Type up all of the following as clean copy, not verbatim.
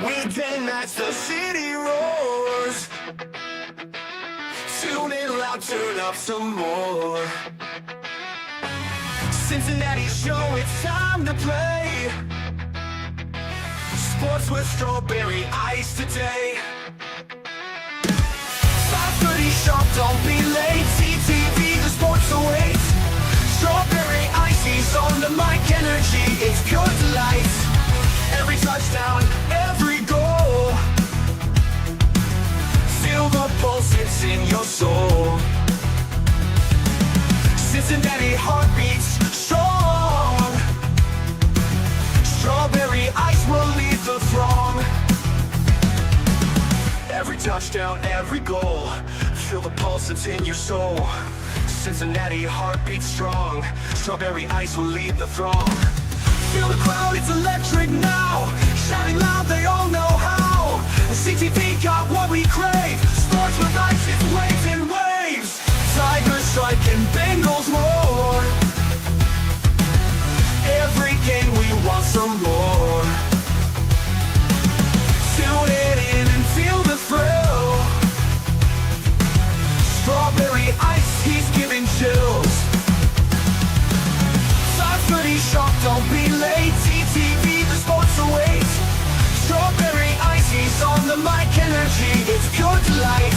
Weekday nights, the city roars. Tune in loud, turn up some more. Cincinnati show, it's time to play. Sports with strawberry ice today. 5:30 sharp, don't be late. TTV, the sports awaits. Strawberry icy's on the mic, energy, it's pure delight. Every touchdown, every goal. Feel the pulse, it's in your soul. Cincinnati heartbeats strong. Strawberry ice will lead the throng. Every touchdown, every goal. Feel the pulse, it's in your soul. Cincinnati heartbeats strong. Strawberry ice will lead the throng. Feel the crowd, it's electric now. Shouting loud, they all know how. The CTV got what we crave. Sports with ice, it's waves and waves. Tigers strike and Bengals roar. Every game we want some more. Tune it in and feel the thrill. Strawberry ice, he's giving chills. 5:30 sharp, don't be late. TTV, the sports awaits. Strawberry ice, he's on the mic, energy, it's pure delight.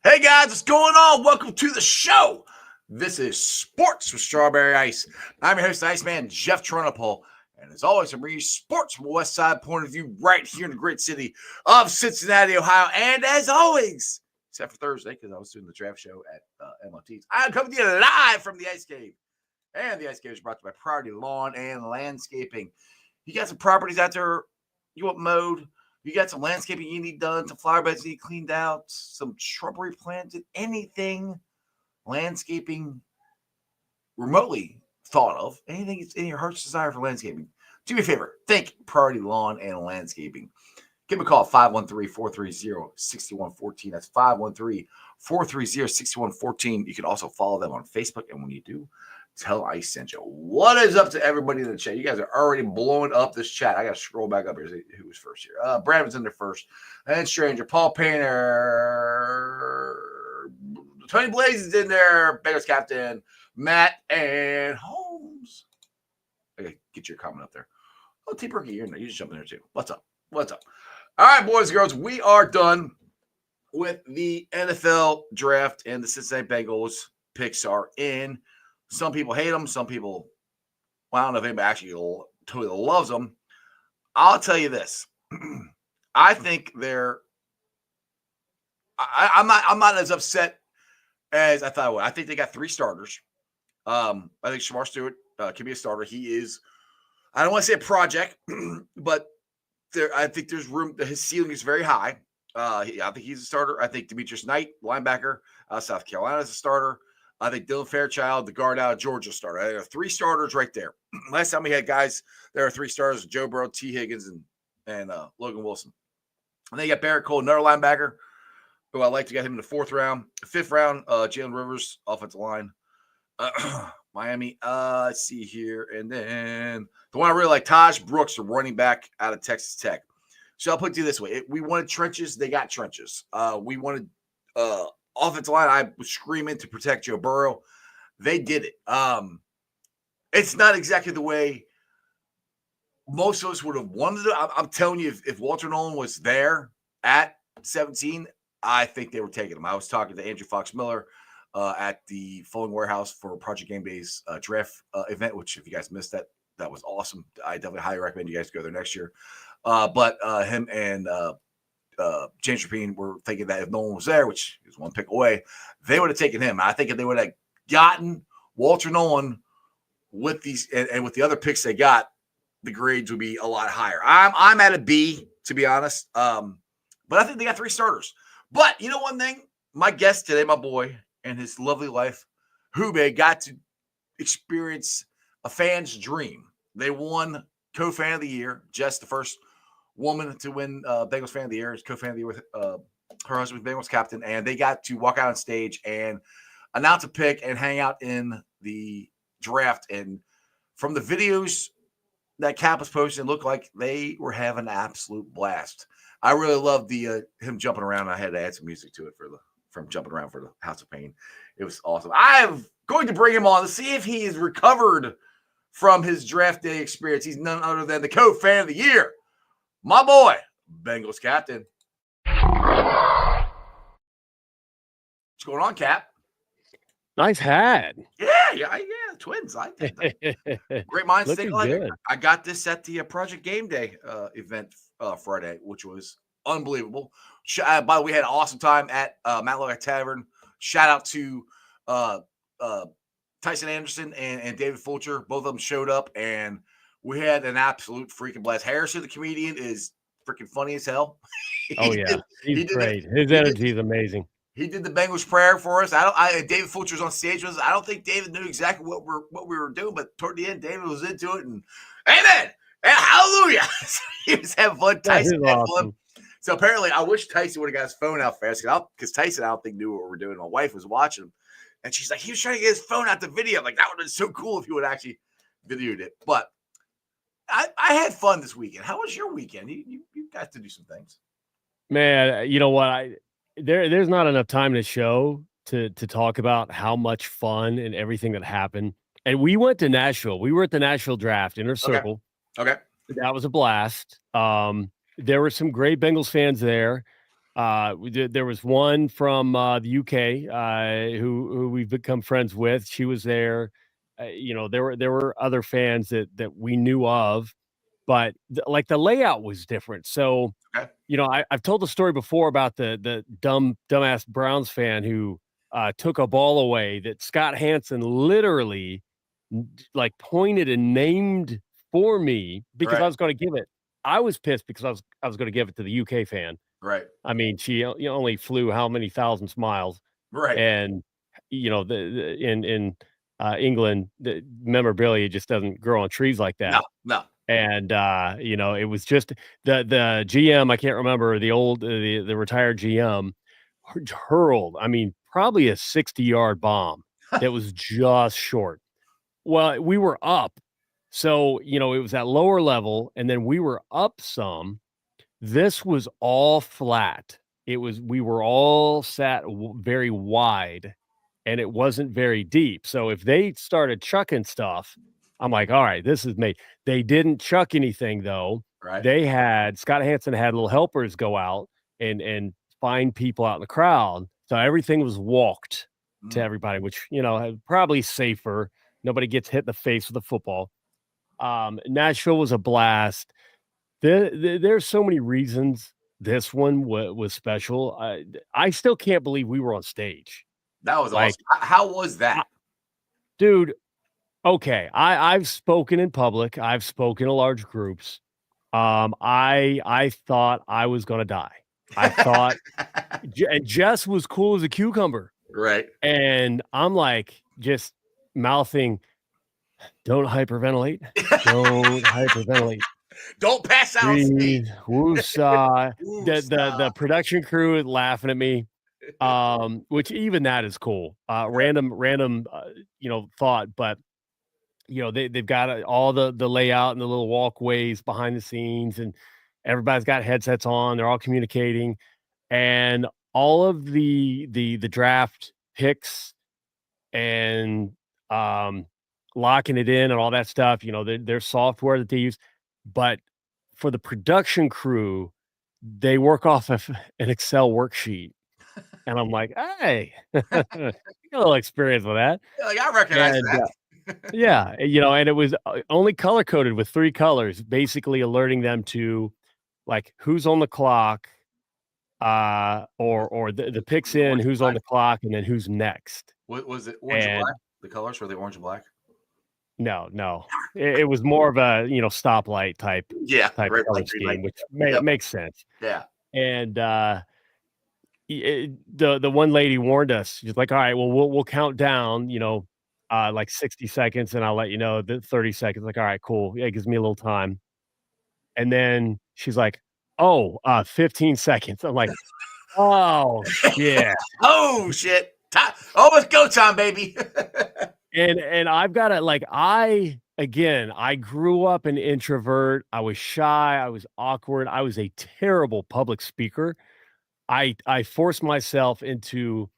Hey guys, what's going on? Welcome to the show. This is Sports with Strawberry Ice. I'm your host, Iceman Jeff Tronopole. And as always, I'm bringing you sports from a West Side point of view right here in the great city of Cincinnati, Ohio. And as always, except for Thursday, because I was doing the draft show at MLT's, I'm coming to you live from the Ice Cave. And the Ice Cave is brought to you by Priority Lawn and Landscaping. You got some properties out there you want mowed. You got some landscaping you need done, some flower beds you need cleaned out, some shrubbery planted, anything landscaping remotely thought of, anything that's in your heart's desire for landscaping. Do me a favor, think Priority Lawn and Landscaping. Give me a call at 513-430-6114. That's 513-430-6114. You can also follow them on Facebook, and when you do, tell I sent you. What is up to everybody in the chat? You guys are already blowing up this chat. I got to scroll back up here to see who was first here. Brad was in there first. And Stranger, Paul Painter, Tony Blaze is in there, Bengals Captain, Matt, and Holmes. Okay, get your comment up there. Oh, T. Perky, you're in there. You just jump in there too. What's up? What's up? All right, boys and girls, we are done with the NFL draft, and the Cincinnati Bengals picks are in. Some people hate them. Some people, well, I don't know if anybody actually totally loves them. I'll tell you this. I think they're I'm not as upset as I thought I would. I think they got three starters. I think Shamar Stewart can be a starter. He is, I don't want to say a project, but I think there's room. His ceiling is very high. I think he's a starter. I think Demetrius Knight, linebacker, South Carolina, is a starter. I think Dylan Fairchild, the guard out of Georgia, starter. There are three starters right there. Last time we had guys, there are three starters: Joe Burrow, T. Higgins, and Logan Wilson. And then you got Barrett Cole, another linebacker, who I like to get him in the fourth round. Fifth round, Jalen Rivers, offensive line. Miami, let's see here. And then the one I really like, Taj Brooks, the running back out of Texas Tech. So I'll put it to you this way. We wanted trenches. They got trenches. We wanted offensive line. I was screaming to protect Joe Burrow. They did it. It's not exactly the way most of us would have wanted it. I'm telling you, if Walter Nolan was there at 17, I think they were taking him. I was talking to Andrew Fox Miller at the Fulling Warehouse for Project Game Day's draft event, which if you guys missed that, that was awesome. I definitely highly recommend you guys go there next year. But him and James Rapine were thinking that if Nolan was there, which is one pick away, they would have taken him. I think if they would have gotten Walter Nolan with these and with the other picks they got, the grades would be a lot higher. I'm at a B, to be honest. But I think they got three starters. But you know one thing? My guest today, my boy, and his lovely wife, Who Bae, got to experience a fan's dream. They won co-fan of the year. Jess, the first woman to win Bengals fan of the year, is co-fan of the year with her husband's Bengals captain, and they got to walk out on stage and announce a pick and hang out in the draft. And from the videos that Cap was posting, it looked like they were having an absolute blast. I really loved the him jumping around. I had to add some music to it from jumping around for the House of Pain. It was awesome. I'm going to bring him on to see if he is recovered from his draft day experience. He's none other than the co-fan of the year, my boy, Bengals Captain. What's going on, Cap? Nice hat. Yeah, twins. I think great minds think alike. I got this at the Project Game Day event Friday, which was unbelievable. By the way, we had an awesome time at Matt Logan Tavern. Shout out to Tyson Anderson and David Fulcher. Both of them showed up, and we had an absolute freaking blast. Harrison, the comedian, is freaking funny as hell. Oh yeah, he's great. His energy is amazing. He did the Bengals prayer for us. David Fulcher's on stage with us. I don't think David knew exactly what we were doing, but toward the end, David was into it, and amen and hallelujah. He was having fun. Tyson had fun. So apparently, I wish Tyson would have got his phone out fast because Tyson, I don't think, knew what we were doing. My wife was watching him, and she's like, he was trying to get his phone out the video. I'm like, that would have been so cool if he would have actually videoed it. But I had fun this weekend. How was your weekend? You got to do some things. Man, you know what? There's not enough time in the show to talk about how much fun and everything that happened. And we went to Nashville. We were at the Nashville draft, Inner Circle. Okay. That was a blast. There were some great Bengals fans there. There was one from the UK who we've become friends with. She was there. There were other fans that we knew of, but the layout was different. So, I've told the story before about the dumbass Browns fan who took a ball away that Scott Hansen literally pointed and named for me because I was going to give it. I was pissed because I was going to give it to the UK fan. Right. I mean, she only flew how many thousands miles. Right. And in England, the memorabilia just doesn't grow on trees like that. No. And it was just the GM. I can't remember the retired GM hurled. I mean, probably a 60-yard bomb that was just short. Well, we were up, so it was at lower level, and then we were up some. This was all flat. We were all sat very wide, and it wasn't very deep. So if they started chucking stuff, I'm like, all right, this is made. They didn't chuck anything though. Right. Scott Hansen had little helpers go out and find people out in the crowd. So everything was walked to everybody, which, probably safer. Nobody gets hit in the face with a football. Nashville was a blast. There's so many reasons this one was special. I still can't believe we were on stage. That was awesome. How was that? Dude, okay. I've spoken in public. I've spoken to large groups. I thought I was going to die. I thought and Jess was cool as a cucumber. Right. And I'm just mouthing, don't hyperventilate. Don't hyperventilate. Don't pass out. Woosah. The production crew is laughing at me. Which even that is cool. Random thought, but they've got all the layout and the little walkways behind the scenes, and everybody's got headsets on. They're all communicating, and all of the draft picks and locking it in and all that stuff. There's software that they use, but for the production crew, they work off of an Excel worksheet. And I'm like, hey, a little experience with that. I recognize that. Yeah, and it was only color coded with 3 colors, basically alerting them to who's on the clock, or the picks in, who's on the clock, and then who's next. What was it? Orange and black? The colors were they orange and black? No. It was more of a stoplight type color scheme, which makes sense. Yeah. And the one lady warned us. She's like, all right, well, we'll count down, 60 seconds, and I'll let you know the 30 seconds. Like, all right, cool. Yeah, it gives me a little time. And then she's like, 15 seconds. I'm like, Oh shit. Oh shit! Almost go time, baby. And I've got to like I grew up an introvert. I was shy, I was awkward, I was a terrible public speaker. I forced myself into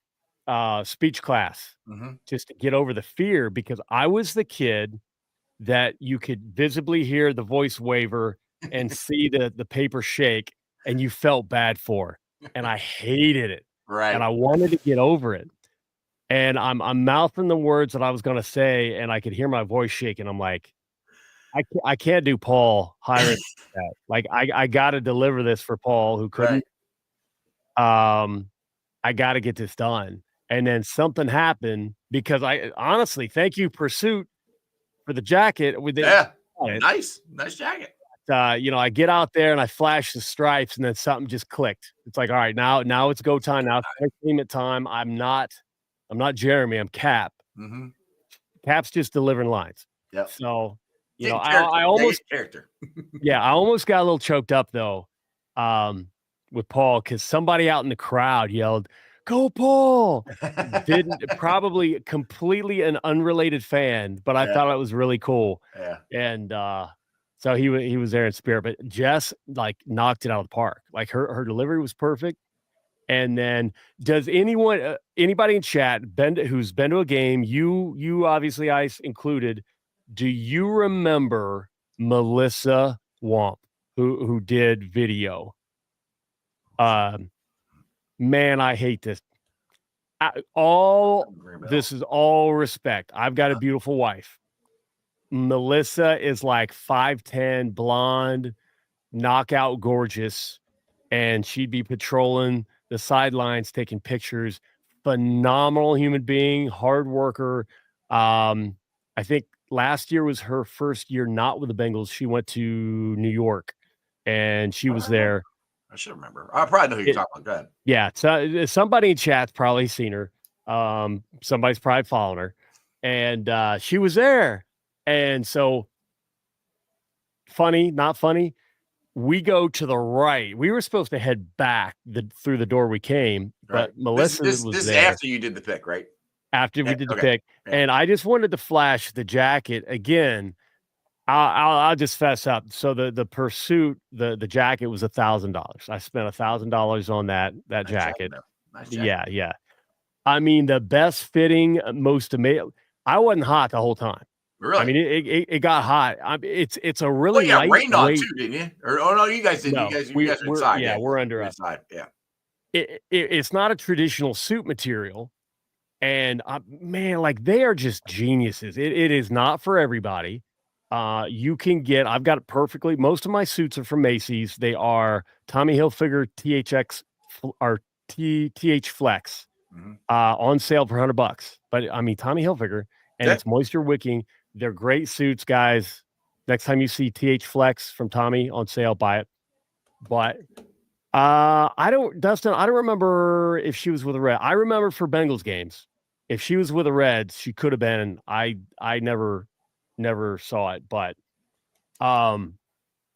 speech class Mhm. just to get over the fear because I was the kid that you could visibly hear the voice waver and see the paper shake and you felt bad for. And I hated it. And Right. I wanted to get over it. And I'm mouthing the words that I was gonna say, and I could hear my voice shaking. I'm like, I can't do Paul higher than that. Like, I gotta deliver this for Paul who Right. couldn't. I gotta get this done. And then something happened because I honestly, thank you, Pursuit, for the jacket with it. Yeah. Nice jacket. I get out there and I flash the stripes, and then something just clicked. It's like, all right, now it's go time. Now it's entertainment time. I'm not Jeremy. I'm Cap. Mm-hmm. Cap's just delivering lines. Yep. So, I almost, character. yeah, I almost got a little choked up though, with Paul because somebody out in the crowd yelled, "Go Paul!" Didn't probably completely an unrelated fan, but I Yeah. thought it was really cool. Yeah. And so he was there in spirit, but Jess like knocked it out of the park. Like her delivery was perfect. And then does anybody in chat who's been to a game, you obviously Ice included, do you remember Melissa Womp who did video? Man, I hate this. This is all respect. I've got a beautiful wife. Melissa is like 5'10", blonde, knockout gorgeous, and she'd be patrolling the sidelines, taking pictures. Phenomenal human being, hard worker. I think last year was her first year not with the Bengals. She went to New York, and she was there. I should remember. I probably know who you're talking about. Go ahead. Yeah, so somebody in chat's probably seen her. Somebody's probably following her, and she was there. And so, funny, not funny. We go to the right. We were supposed to head back through the door we came, but Melissa was this there after you did the pick, right? after we did the pick. Yeah. And I just wanted to flash the jacket again. I'll just fess up. So the Pursuit, the jacket was $1,000. I spent $1,000 on that jacket. Nice jacket. Yeah, yeah. I mean, the best fitting, most amazing. I wasn't hot the whole time. Really? I mean, it got hot. It's a really rained on too, didn't you? Or no, you guys didn't. No, you guys were inside. Yeah, we're under us. Yeah. It's not a traditional suit material, and man, like they are just geniuses. It is not for everybody. You can get. I've got it perfectly. Most of my suits are from Macy's. They are Tommy Hilfiger THX or TH Flex, on sale for $100. But I mean Tommy Hilfiger, and it's moisture wicking. They're great suits, guys. Next time you see TH Flex from Tommy on sale, buy it. But Dustin, I don't remember if she was with the Red. I remember for Bengals games, if she was with the Reds, she could have been. I never saw it, but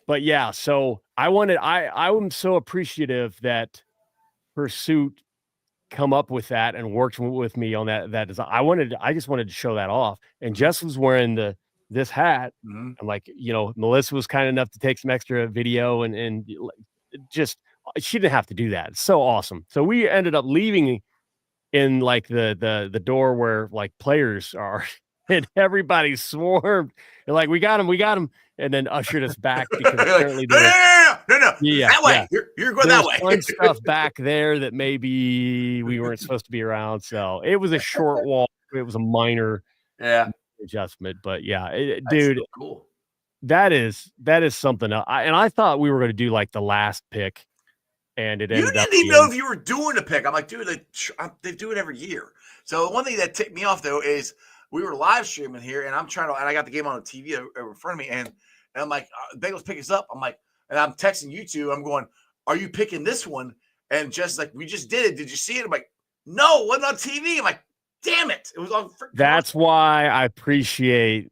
yeah. So I'm so appreciative that Pursuit come up with that and worked with me on that design. I just wanted to show that off. And Jess was wearing this hat. I'm like, Melissa was kind enough to take some extra video and just, she didn't have to do that. It's so awesome. So we ended up leaving in like the door where like players are, and everybody swarmed. They're like, we got him. And then ushered us back because apparently no, yeah, that way. Yeah. You're going that way. Fun stuff back there that maybe we weren't supposed to be around. So it was a short walk. It was a minor adjustment, but yeah, dude, so cool. That is something else. I thought we were going to do like the last pick, and it ended up. You didn't even know if you were doing a pick. I'm like, dude, they do it every year. So one thing that ticked me off though is we were live streaming here, and and I got the game on the TV over in front of me, and I'm like, Bengals pick us up. I'm like, and I'm texting you two. I'm going, are you picking this one? And just like, we just did it. Did you see it? I'm like, no, it wasn't on TV. I'm like, damn it. It was on. That's why I appreciate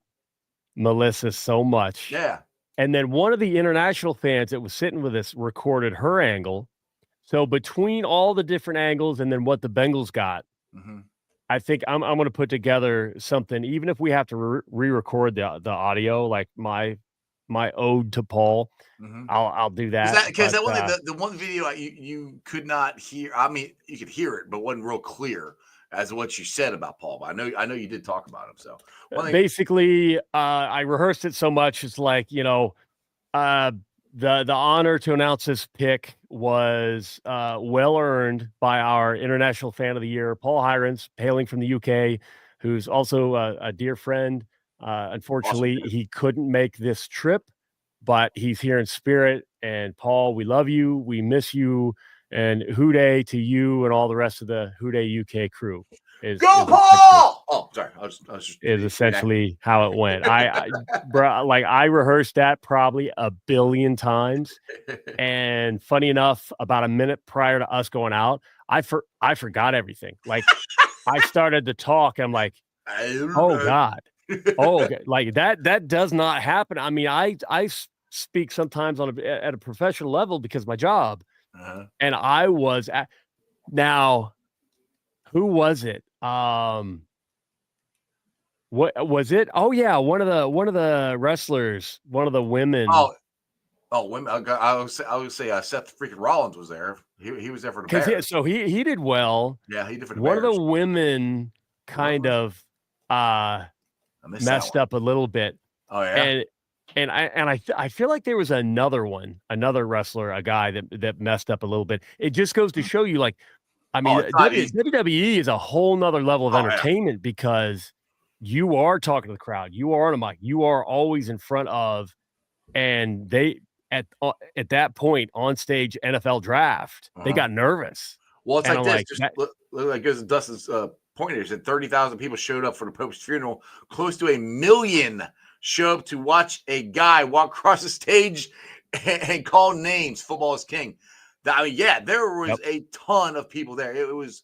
Melissa so much. Yeah. And then one of the international fans that was sitting with us recorded her angle. So between all the different angles and then what the Bengals got, Mm-hmm. I think I'm going to put together something, even if we have to re-record the audio, like my ode to Paul. Mm-hmm. I'll do that. Because that one thing, the one video you could not hear. I mean, you could hear it, but wasn't real clear as what you said about Paul. But I know you did talk about him. So basically, I rehearsed it so much. It's like, the honor to announce this pick was well earned by our International Fan of the Year, Paul Hirons, hailing from the UK, who's also a dear friend. Unfortunately, awesome. he couldn't make this trip, but he's here in spirit. And Paul, we love you, we miss you, and Who Bae to you and all the rest of the Who Bae UK crew. Go Paul! Oh, sorry. I was just is essentially how it went. I rehearsed that probably a billion times. And funny enough, about a minute prior to us going out, I forgot everything. Like I started to talk. I'm like, oh God. Oh, okay. Like that does not happen. I mean, I speak sometimes at a professional level because of my job. And I was now, who was it? What was it? Oh yeah, one of the wrestlers, one of the women. Women. I would say Seth freaking Rollins was there. He was there for the Bears. So he did well. Yeah, he did for the one Bears. Of the women kind of messed up a little bit. Oh yeah. And I feel like there was another wrestler, a guy that messed up a little bit. It just goes to show you, like, I mean, WWE is a whole nother level of entertainment because you are talking to the crowd, you are on a mic, you are always in front of, and they at that point on stage NFL draft, they got nervous. Well, it's like this. Like as Dustin's pointer said, 30,000 people showed up for the Pope's funeral. Close to 1 million show up to watch a guy walk across the stage and call names. Football is king. I mean, yeah, there was a ton of people there. It was.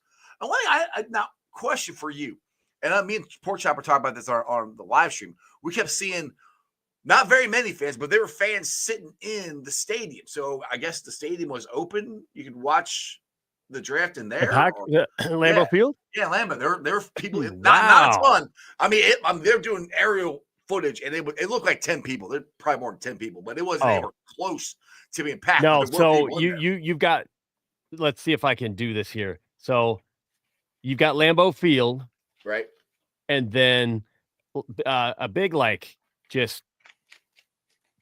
Now, question for you, and me and Pork Chop were talking about this on the live stream. We kept seeing not very many fans, but there were fans sitting in the stadium. So I guess the stadium was open. You could watch the draft in there. Lambeau Field? Yeah, Lambeau. There were people, not a ton. I mean, they're doing aerial footage, and it looked like 10 people. There's probably more than 10 people, but it wasn't ever close to being packed. No, so you've got, let's see if I can do this here. So you've got Lambeau Field. Right. And then a big, like, just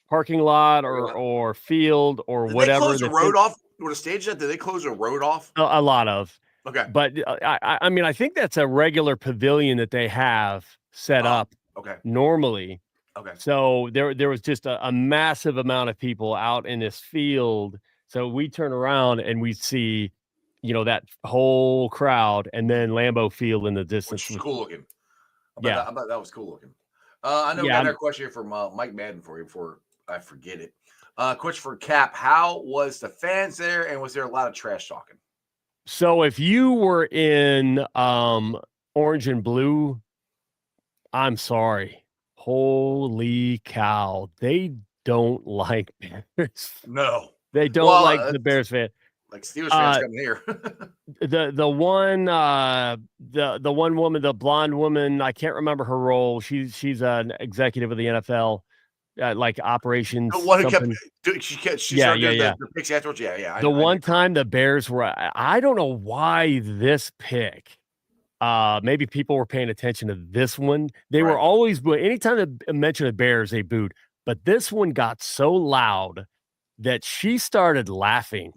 parking lot or field or whatever. Did they close the road off? Where the stage at? Did they close the road off? A lot of. Okay. But I mean, I think that's a regular pavilion that they have set up. Okay. Normally. Okay. So there was just a massive amount of people out in this field. So we turn around and we see, that whole crowd, and then Lambeau Field in the distance. Which is cool looking. I bet that was cool looking. I know we got another question here from Mike Madden for you before I forget it. Question for Cap: how was the fans there, and was there a lot of trash talking? So if you were in orange and blue, I'm sorry. Holy cow. They don't like Bears. No. They don't like the Bears fan. Like Steelers fans coming here. the one woman, the blonde woman, I can't remember her role. She's an executive of the NFL. Like operations. The one who she started doing the picks afterwards. Yeah. The one time the Bears were, I don't know why this pick. Maybe people were paying attention to this one. They were always booing. Anytime they mentioned the Bears, they booed. But this one got so loud that she started laughing.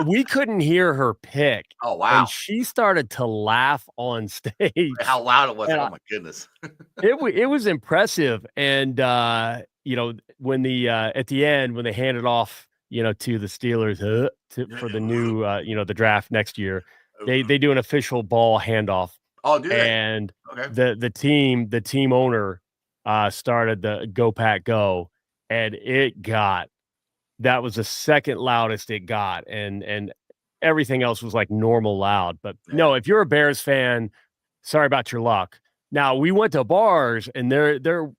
We couldn't hear her pick. Oh wow! And she started to laugh on stage. How loud it was! Oh my goodness! it was impressive. And when at the end, when they handed off, to the Steelers for the new the draft next year, they do an official ball handoff. Oh, do they? And the team owner started the Go Pack Go, and that was the second loudest it got, and everything else was like normal loud. But no, if you're a Bears fan, sorry about your luck. Now we went to bars, and they're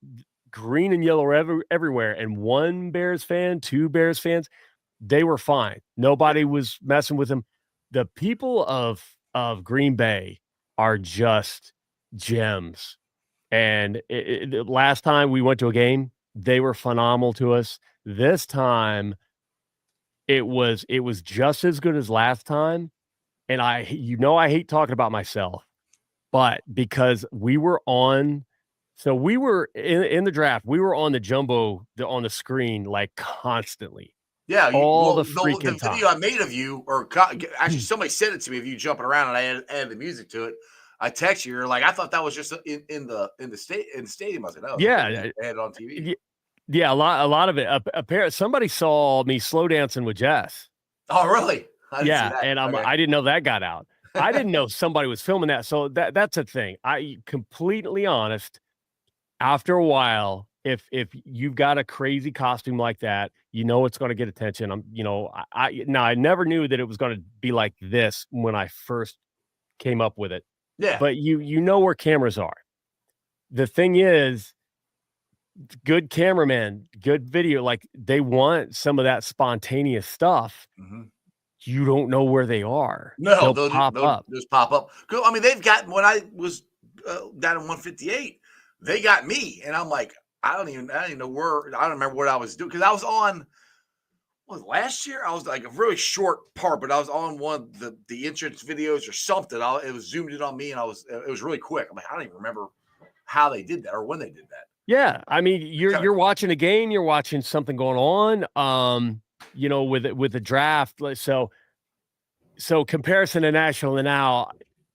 green and yellow everywhere, and one Bears fan, two Bears fans, They were fine. Nobody was messing with them. The people of Green Bay are just gems. And the last time we went to a game, they were phenomenal to us. This time, it was just as good as last time. And I hate talking about myself, but because we were on, so we were in the draft, we were on the on the screen like constantly, Yeah, all the the freaking time. video I made of you, or actually somebody sent it to me of you jumping around, and I added the music to it. I text you, you're like, I thought that was just in the stadium. I was like, oh, Yeah, they had it on TV. yeah, a lot of it. Apparently, somebody saw me slow dancing with Jess. Oh, really? I didn't see Yeah, that. and Okay. I didn't know that got out. I didn't know somebody was filming that. So that's a thing. I completely honest. After a while, if you've got a crazy costume like that, you know it's going to get attention. I never knew that it was going to be like this when I first came up with it. Yeah. But you know where cameras are. The thing is, good cameraman, good video, like they want some of that spontaneous stuff. Mhm. You don't know where they are. No, They'll pop up. Those pop up. I mean, they've got, when I was down in 158, they got me, and I'm like, I don't even know where. I don't remember what I was doing, because I was on. What was it, last year? I was like a really short part, but I was on one of the entrance videos or something. It was zoomed in on me, and it was really quick. I'm like, I don't even remember how they did that or when they did that. Yeah, I mean, you're watching a game, you're watching something going on. With the draft. So comparison to Nashville and now,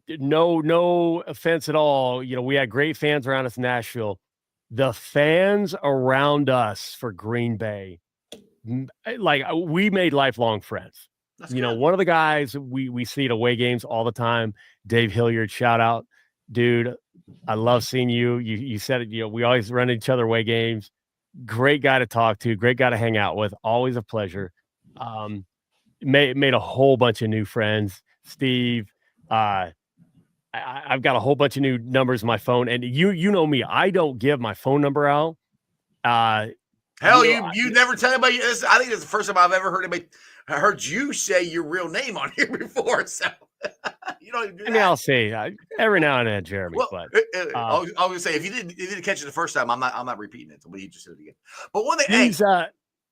no offense at all. We had great fans around us in Nashville. The fans around us for Green Bay, like we made lifelong friends. That's One of the guys we see at away games all the time, Dave Hilliard, shout out, dude. I love seeing you. You said it, we always run each other away games. Great guy to talk to, great guy to hang out with, always a pleasure. Made a whole bunch of new friends. Steve, I've got a whole bunch of new numbers in my phone, and you know me, I don't give my phone number out. Hell, you never tell anybody. I think it's the first time I've ever heard anybody. I heard you say your real name on here before, so you don't even do that. I mean, I'll say every now and then, Jeremy. Well, but I was gonna say, if you didn't catch it the first time, I'm not repeating it. But you just did it again. But one thing,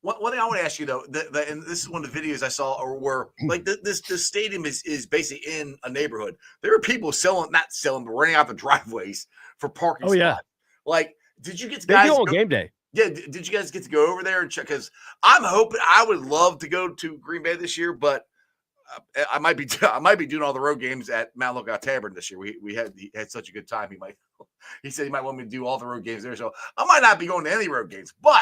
one thing I want to ask you though, and this is one of the videos I saw, where like this stadium is basically in a neighborhood. There are people not selling, but renting out the driveways for parking. Oh yeah, like did you get they do on game day? Yeah, did you guys get to go over there and check? Because I'm hoping, I would love to go to Green Bay this year, but I might be doing all the road games at Mount Lookout Tavern this year. He had such a good time. He said he might want me to do all the road games there, so I might not be going to any road games. But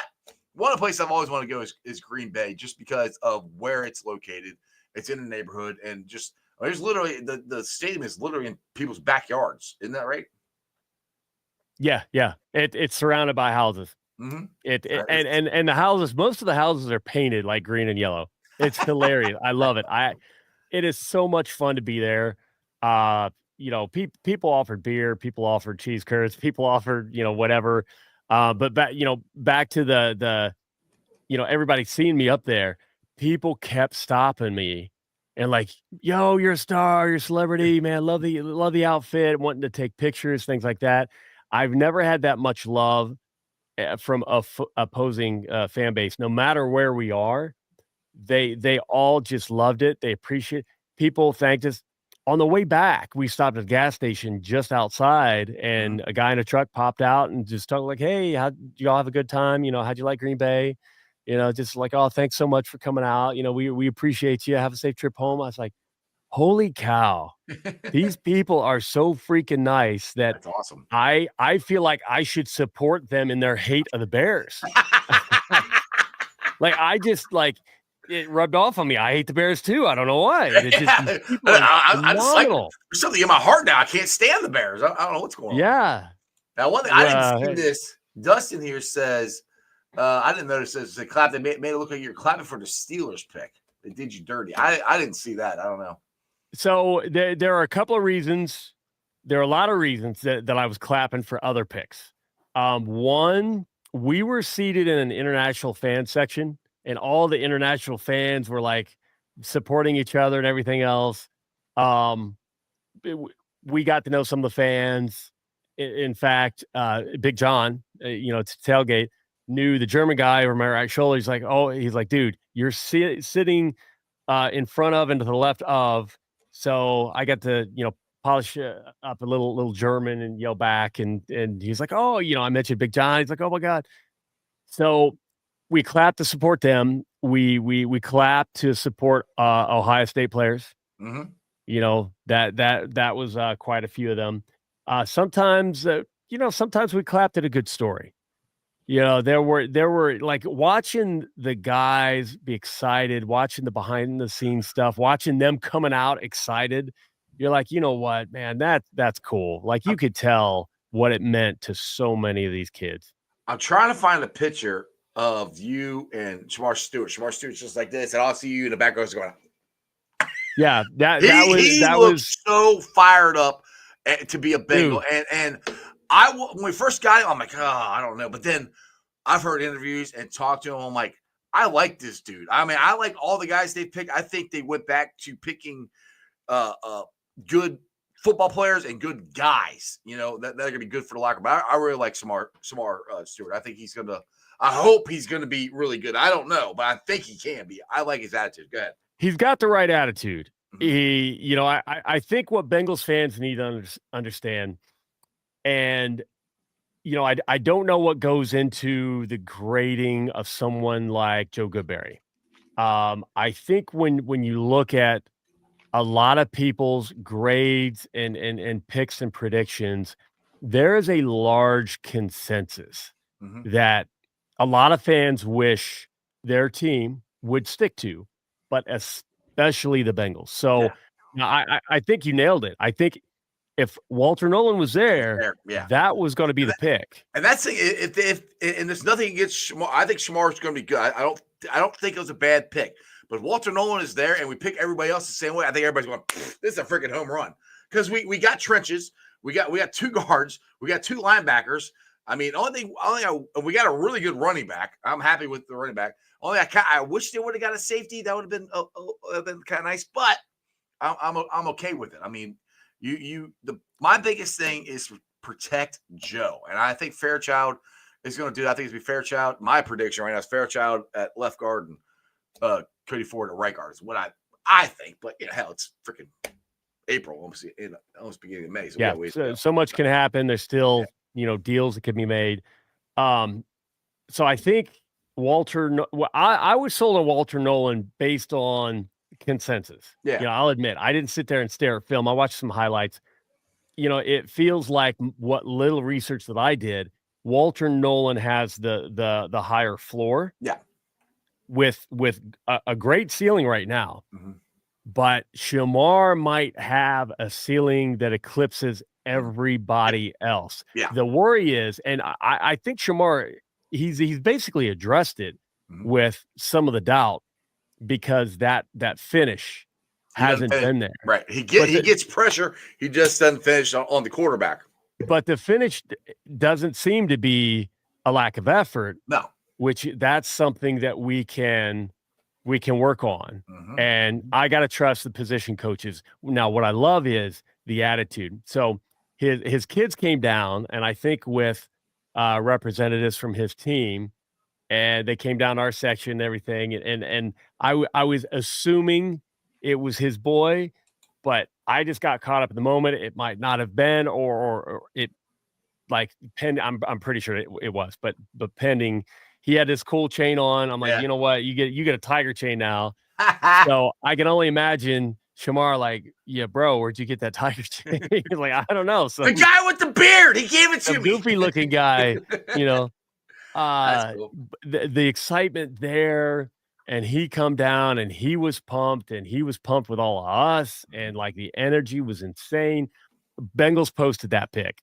one of the places I've always wanted to go is Green Bay, just because of where it's located. It's in a neighborhood, and just there's literally the stadium is literally in people's backyards. Isn't that right? Yeah. It's surrounded by houses. Mm-hmm. And the houses, most of the houses are painted like green and yellow. It's hilarious. I love it. It is so much fun to be there. People offered beer, people offered cheese curds, people offered, whatever. But back to the everybody seeing me up there, people kept stopping me and like, yo, you're a star, you're a celebrity, man. Love the outfit, wanting to take pictures, things like that. I've never had that much love from opposing fan base. No matter where we are, they all just loved it. They appreciate. People thanked us. On the way back, we stopped at a gas station just outside, and a guy in a truck popped out and just talked like, "Hey, how'd y'all have a good time? How'd you like Green Bay? Just like, oh, thanks so much for coming out. We appreciate you. Have a safe trip home." I was like, holy cow, these people are so freaking nice that That's awesome. I feel like I should support them in their hate of the Bears. Like I just like. It rubbed off on me. I hate the Bears too. I don't know why. I just like, there's something in my heart now. I can't stand the Bears. I don't know what's going on. Yeah. Now, one thing I didn't see this. Dustin here says, I didn't notice this. The clap that made it look like you're clapping for the Steelers pick. It did you dirty. I didn't see that. I don't know. So there are a couple of reasons. There are a lot of reasons that I was clapping for other picks. One, we were seated in an international fan section. and all the international fans were like supporting each other and everything else. Um, we got to know some of the fans. In fact, Big John, to tailgate, knew the German guy over my right shoulder. He's like, oh, he's like, dude, you're sitting in front of and to the left of. So I got to, polish up a little German and yell back. And he's like, oh, I mentioned Big John. He's like, oh my God. So we clapped to support them. We clapped to support Ohio State players. Mm-hmm. That was quite a few of them. Sometimes we clapped at a good story. There were like watching the guys be excited, watching the behind the scenes stuff, watching them coming out excited. You're like, you know what, man, that's cool. Like you could tell what it meant to so many of these kids. I'm trying to find a picture of you and Shamar Stewart. Shamar Stewart's just like this, and I'll see you in the background going. Yeah, that He was so fired up to be a Bengal, and when we first got him, I'm like, oh, I don't know, but then I've heard interviews and talked to him. I'm like, I like this dude. I mean, I like all the guys they picked. I think they went back to picking good football players and good guys. That are gonna be good for the locker room. But I really like Shamar Stewart. I think I hope he's gonna be really good. I don't know, but I think he can be. I like his attitude. Go ahead. He's got the right attitude. Mm-hmm. I think what Bengals fans need to understand, and I don't know what goes into the grading of someone like Joe Goodberry. I think when you look at a lot of people's grades and picks and predictions, there is a large consensus that a lot of fans wish their team would stick to, but especially the Bengals. So I think you nailed it. I think if Walter Nolan was there, that was going to be the pick. And that's if there's nothing against Shamar. I think Shamar is going to be good. I don't think it was a bad pick. But Walter Nolan is there, and we pick everybody else the same way. I think everybody's going, this is a freaking home run. Because we got trenches, we got two guards, we got two linebackers. I mean, we got a really good running back. I'm happy with the running back. I wish they would have got a safety. That would have been kind of nice, but I'm okay with it. I mean, my biggest thing is protect Joe, and I think Fairchild is going to do that. I think it's going to be Fairchild. My prediction right now is Fairchild at left guard and Cody Ford at right guard is what I think. But hell, it's freaking April, almost beginning of May. So so much can happen. There's still deals that can be made. So I think I was sold on Walter Nolan based on consensus. I'll admit I didn't sit there and stare at film. I watched some highlights. It feels like what little research that I did, Walter Nolan has the higher floor. With a great ceiling right now. But Shamar might have a ceiling that eclipses everybody else. The worry is, and I think Shamar, he's basically addressed it with some of the doubt, because that finish hasn't been there. Right. He gets pressure. He just doesn't finish on the quarterback. But the finish doesn't seem to be a lack of effort. No. Which that's something that we can work on. And I got to trust the position coaches. Now, what I love is the attitude. So his kids came down, and I think with representatives from his team, and they came down our section and everything. And I was assuming it was his boy, but I just got caught up in the moment. It might not have been, or it pending. I'm pretty sure it was, but pending. He had this cool chain on. I'm like, you know what? You get a tiger chain now. So I can only imagine Shamar like, yeah, bro, where'd you get that tiger chain? He's like, I don't know. So the guy with the beard, he gave it to me. Goofy looking guy, That's cool. the excitement there, and he come down and he was pumped with all of us, and like the energy was insane. Bengals posted that pick.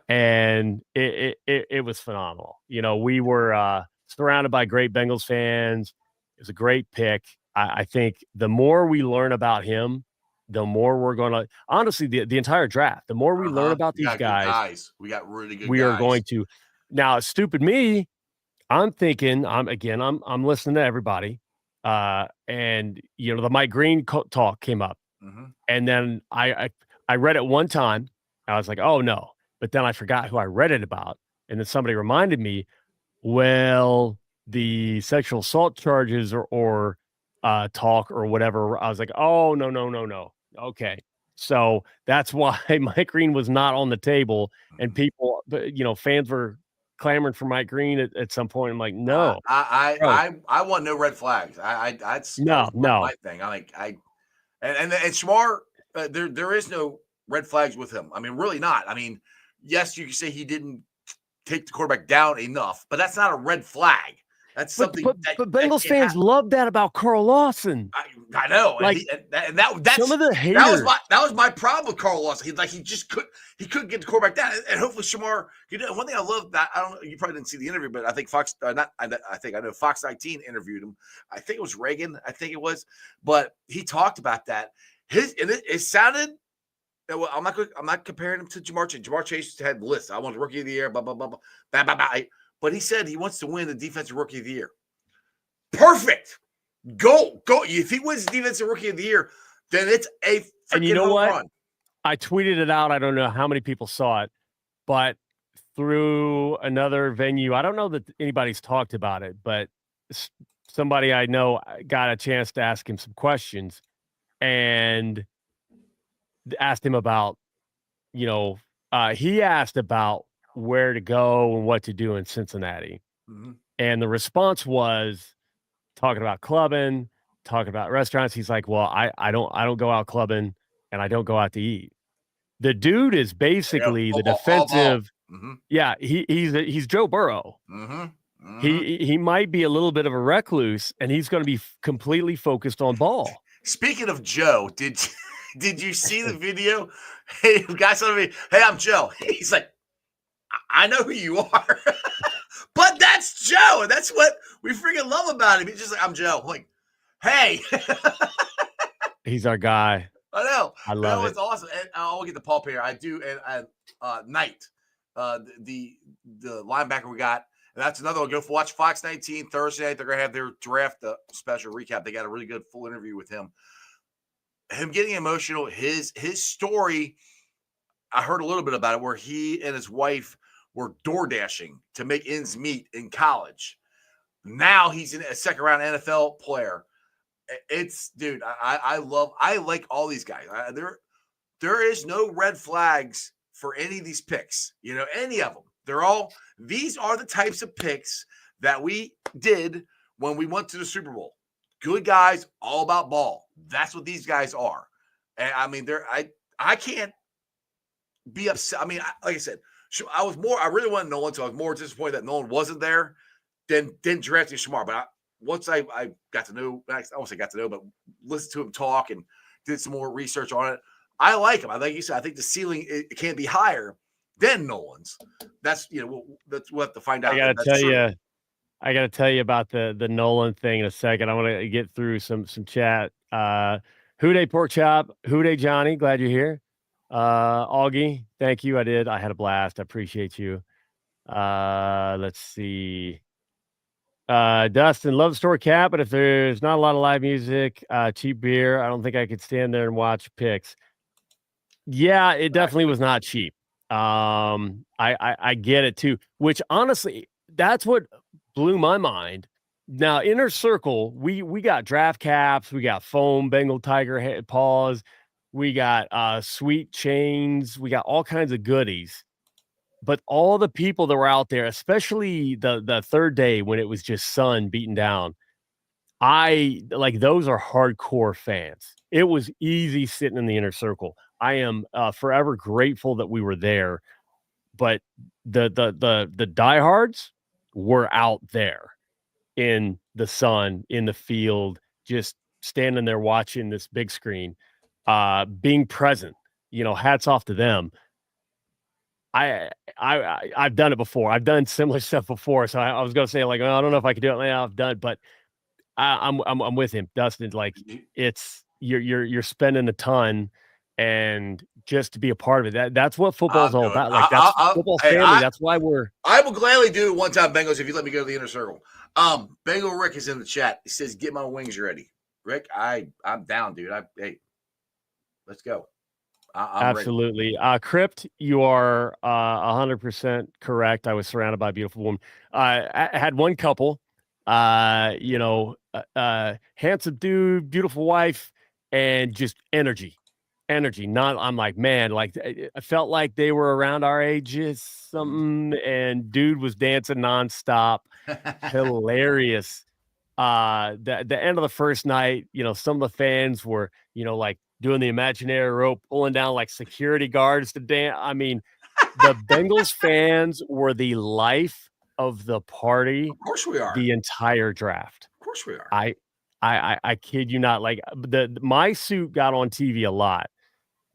And it was phenomenal. We were surrounded by great Bengals fans. It was a great pick. I think the more we learn about him, the more we're going to, honestly, the entire draft, the more we learn about these guys, we got really good we guys. are going to. Now, stupid me, I'm thinking, I'm listening to everybody. And the Mike Green talk came up. Mm-hmm. And then I read it one time. I was like, oh no. But then I forgot who I read it about. And then somebody reminded me, well, the sexual assault charges or talk or whatever. I was like, oh no, no, no, no. Okay. So that's why Mike Green was not on the table, and people, fans were clamoring for Mike Green at some point. I'm like, no, bro, I want no red flags. That no, was no. my thing. I like and Shamar, there is no red flags with him. I mean, really not. I mean, yes, you can say he didn't take the quarterback down enough, but that's not a red flag. That's something. But Bengals fans love that about Carl Lawson. I know, Like, and that's some of the haters. That was my problem with Carl Lawson. He just couldn't get the quarterback down, and hopefully Shamar. One thing I love that I don't know, you probably didn't see the interview, but I think Fox I know Fox 19 interviewed him. I think it was Reagan. I think it was, but he talked about that. It sounded. Well, I'm not comparing him to Jamar Chase. Jamar Chase had lists. I want the rookie of the year. Blah blah blah blah. Blah, blah, blah. But he said he wants to win the defensive rookie of the year. Perfect. Go. If he wins defensive rookie of the year, then it's a freaking and you know home what? run. I tweeted it out. I don't know how many people saw it, but through another venue, I don't know that anybody's talked about it, but somebody I know got a chance to ask him some questions and asked him about, he asked about where to go and what to do in Cincinnati. Mm-hmm. And the response was talking about clubbing, talking about restaurants. He's like, well, I don't go out clubbing and I don't go out to eat. The dude is basically the defensive. Mm-hmm. Yeah, he's Joe Burrow. Mm-hmm. Mm-hmm. He might be a little bit of a recluse, and he's going to be completely focused on ball. Speaking of Joe, did you see the video? Hey, guy said to me, "Hey, I'm Joe." He's like, "I know who you are," but that's Joe, and that's what we freaking love about him. He's just like, "I'm Joe." I'm like, hey, he's our guy. I know. I love it. It's awesome. And I'll get the Paul here. I do. And Knight, the linebacker we got. And that's another one. Go watch Fox 19 Thursday night. They're going to have their draft special recap. They got a really good full interview with him. Him getting emotional. His story, I heard a little bit about it, where he and his wife were door dashing to make ends meet in college. Now he's a second round NFL player. It's, dude, I like all these guys. There is no red flags for any of these picks, any of them. These are the types of picks that we did when we went to the Super Bowl. Good guys, all about ball. That's what these guys are. And I mean, I can't be upset. I mean, like I said, I really wanted Nolan, so I was more disappointed that Nolan wasn't there than drafting Shamar. But once I got to know, I won't say got to know, but listened to him talk and did some more research on it, I like him. Like you said, I think the ceiling it can't be higher than Nolan's. That's we'll have to find out. I got to tell you about the Nolan thing in a second. I want to get through some chat. Who Day Pork Chop, Who Day Johnny, glad you're here. Augie, thank you. I had a blast. I appreciate you. Let's see. Dustin, love the store cat, but if there's not a lot of live music, cheap beer, I don't think I could stand there and watch picks. Yeah, it definitely was not cheap. I get it too, which honestly, that's what blew my mind. Now, Inner Circle, we got draft caps, we got foam, Bengal tiger head paws, we got sweet chains, we got all kinds of goodies. But all the people that were out there, especially the third day when it was just sun beaten down, those are hardcore fans. It was easy sitting in the Inner Circle. I am forever grateful that we were there, but the diehards were out there in the sun, in the field, just standing there watching this big screen, being present. Hats off to them. I've done it before. I've done similar stuff before. So I was going to say, I don't know if I could do it. Yeah, I've done, but I'm with him, Dustin. Like, it's you're spending a ton, and just to be a part of it. That's what football's I'm all doing. about. Like that's football family. That's why I will gladly do it one time, Bengals, if you let me go to the inner circle. Bengal Rick is in the chat. He says, "Get my wings ready." Rick, I'm down, dude. Hey, let's go. I'm absolutely. Crypt, you are 100% correct. I was surrounded by a beautiful woman. I had one couple, handsome dude, beautiful wife, and just energy. Not, I'm like, man, like I felt like they were around our ages, something, and dude was dancing nonstop, ready. hilarious. The end of the first night, some of the fans were, like doing the imaginary rope, pulling down like security guards to dance. I mean, the Bengals fans were the life of the party Of course we are. the entire draft. Of course we are. I kid you not. Like my suit got on TV a lot,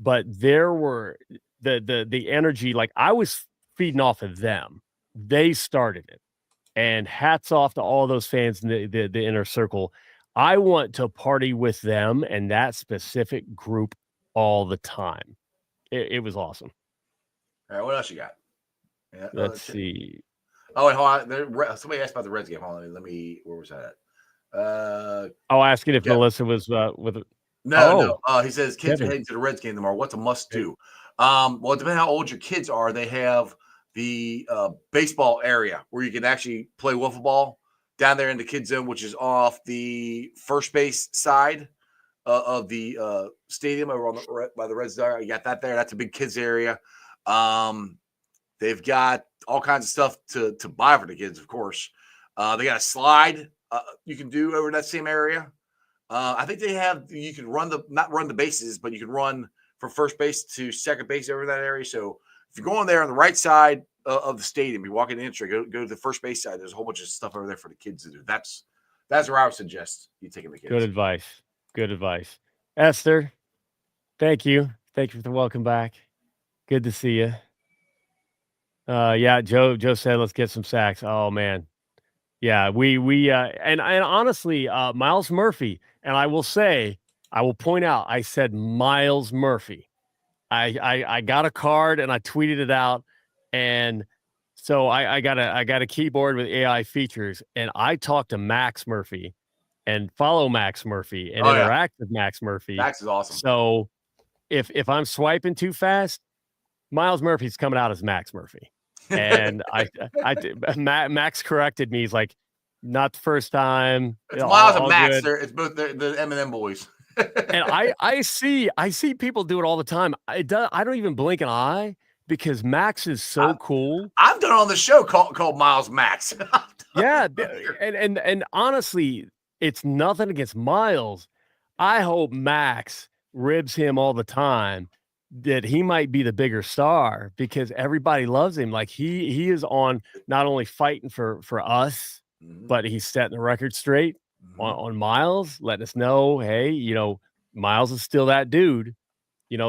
but there were the energy. Like I was feeding off of them. They started it. And hats off to all those fans in the inner circle. I want to party with them and that specific group all the time. It was awesome. All right, what else you got? Yeah, Let's see. Oh, wait, hold on. Somebody asked about the Reds game. Hold on. Where was that at? Asking if Kevin. Melissa was with. No. He says kids Kevin. are heading to the Reds game tomorrow. What's a must do? Well, depending on how old your kids are, they have the baseball area where you can actually play wiffle ball down there in the kids zone, which is off the first base side of the stadium over by the Reds. You got that there. That's a big kids area. They've got all kinds of stuff to buy for the kids, of course. They got a slide you can do over that same area. I think you can not run the bases, but you can run from first base to second base over that area. So if you're going there on the right side of the stadium, you walk in the entry, go to the first base side. There's a whole bunch of stuff over there for the kids to do. That's where I would suggest you taking the kids. Good advice. Esther, thank you. Thank you for the welcome back. Good to see you. Yeah, Joe said let's get some sacks. Oh man. Yeah, and honestly, Miles Murphy, and I will point out, I said Miles Murphy. I got a card and I tweeted it out, and so I got a keyboard with AI features, and I talked to Max Murphy and follow Max Murphy and interact with Max Murphy. Max is awesome. So if I'm swiping too fast, Miles Murphy's coming out as Max Murphy. And Max corrected me. He's like, not the first time. It's Miles and Max. It's both the M&M boys. And I see people do it all the time. I don't even blink an eye because Max is so cool. I've done it on the show called Miles Max. Yeah, and honestly, it's nothing against Miles. I hope Max ribs him all the time that he might be the bigger star because everybody loves him. Like he is on not only fighting for us, but he's setting the record straight on Miles, letting us know, hey, Miles is still that dude.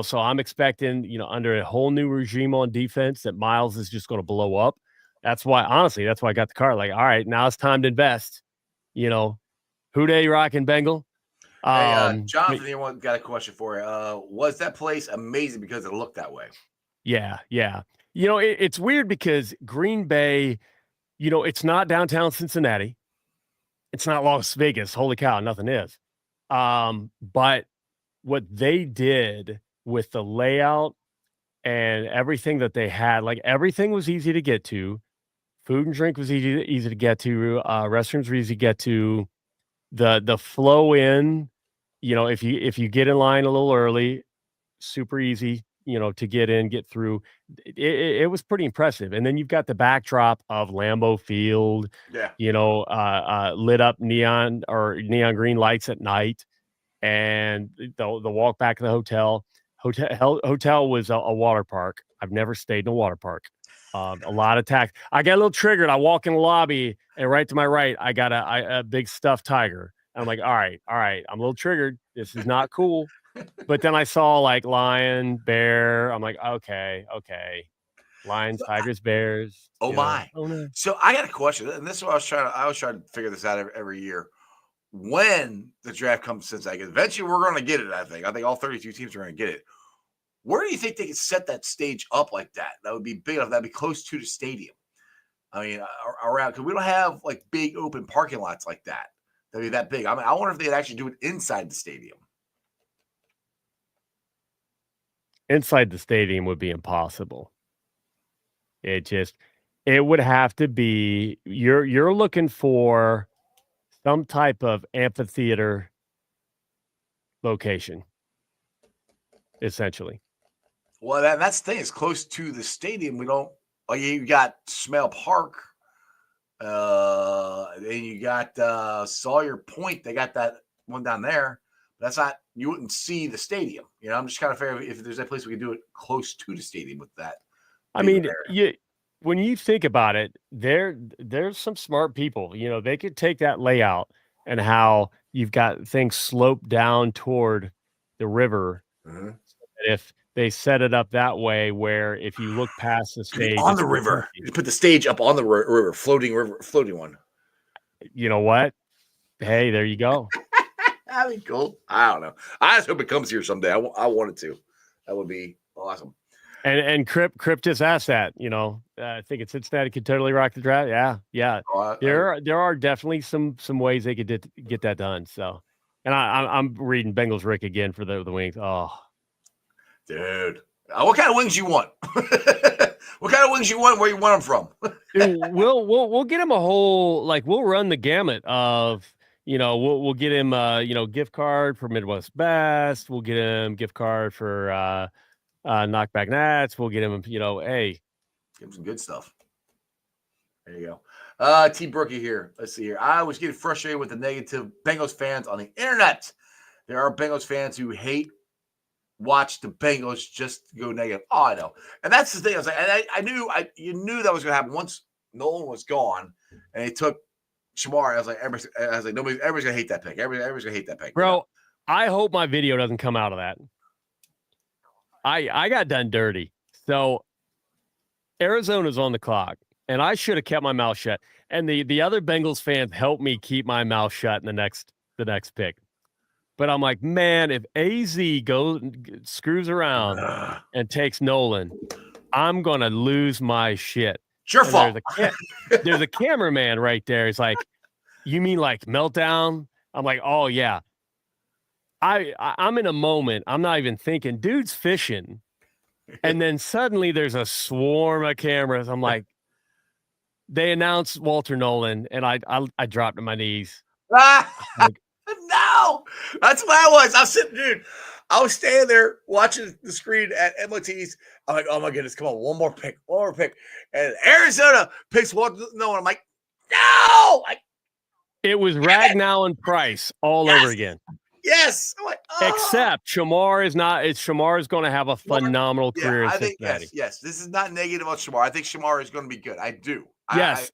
So I'm expecting, under a whole new regime on defense that Miles is just going to blow up. That's why I got the card. Like, all right, now it's time to invest. Who Bae rocking Bengal? Hey, Jonathan, anyone got a question for you? Was that place amazing because it looked that way? Yeah. It's weird because Green Bay, it's not downtown Cincinnati. It's not Las Vegas. Holy cow, nothing is. But what they did with the layout and everything that they had, like everything was easy to get to. Food and drink was easy to get to. Restrooms were easy to get to. The flow in, if you get in line a little early, super easy, to get in, get through. It was pretty impressive. And then you've got the backdrop of Lambeau Field, lit up neon green lights at night, and the walk back to the hotel. Hotel was a water park. I've never stayed in a water park. A lot of tax. I got a little triggered. I walk in the lobby, and right to my right, I got a big stuffed tiger. I'm like, all right. I'm a little triggered. This is not cool. But then I saw like lion, bear. I'm like, okay. Lions, tigers, bears. Oh my! No. So I got a question, and this is what I was trying to figure this out every year. When the draft comes to Cincinnati, eventually we're going to get it. I think all 32 teams are going to get it. Where do you think they could set that stage up like that? That would be big enough. That'd be close to the stadium. I mean, around, because we don't have like big open parking lots like that. That'd be that big. I mean, I wonder if they'd actually do it inside the stadium. Inside the stadium would be impossible. It would have to be you're looking for some type of amphitheater location, essentially. Well, that's the thing. It's close to the stadium. We don't. Like you got Smale Park, and you got Sawyer Point. They got that one down there. That's not. You wouldn't see the stadium. You know, I'm just kind of figuring if there's a place we could do it close to the stadium with that. I mean, when you think about it, there's some smart people. You know, they could take that layout and how you've got things sloped down toward the river. Mm-hmm. If they set it up that way, where if you look past the stage on the river, you put the stage up on the river, floating one. You know what? Hey, there you go. That'd be cool. I don't know. I just hope it comes here someday. I want it to. That would be awesome. And Crip just asked that. You know, I think it's Cincinnati could totally rock the draft. Yeah. There are definitely some ways they could get that done. So, and I'm reading Bengals Rick again for the wings. Oh, dude, what kind of wings you want? What kind of wings you want? Where you want them from? Dude, we'll get him a whole, like, we'll run the gamut of. You know, we'll get him gift card for Midwest Best. We'll get him gift card for Knockback Nats. We'll get him, hey. Give him some good stuff. There you go. T. Brookie here. Let's see here. I was getting frustrated with the negative Bengals fans on the internet. There are Bengals fans who watch the Bengals just go negative. Oh, I know. And that's the thing. I was like, you knew that was going to happen once Nolan was gone and they took Shamar. I was like, everybody's gonna hate that pick. Everybody's gonna hate that pick, bro. I hope my video doesn't come out of that. I got done dirty. So Arizona's on the clock, and I should have kept my mouth shut. And the other Bengals fans helped me keep my mouth shut in the next pick. But I'm like, man, if AZ screws around and takes Nolan, I'm gonna lose my shit. Your fault. There's a cameraman right there. He's like, you mean like meltdown? I'm like, oh yeah. I'm in a moment. I'm not even thinking, dude's fishing. And then suddenly there's a swarm of cameras. I'm like, they announced Walter Nolan, and I dropped to my knees. Like, no, that's what I was. I was sitting, dude. I was standing there watching the screen at MOT's. I'm like, oh my goodness, come on, one more pick. And Arizona picks Walter Nolan. I'm like, no. It was Ragnow and Price all over again. Yes. I'm like, oh. Except Shamar is not. Shamar is going to have a phenomenal career in Cincinnati. Yes. This is not negative on Shamar. I think Shamar is going to be good. I do. Yes.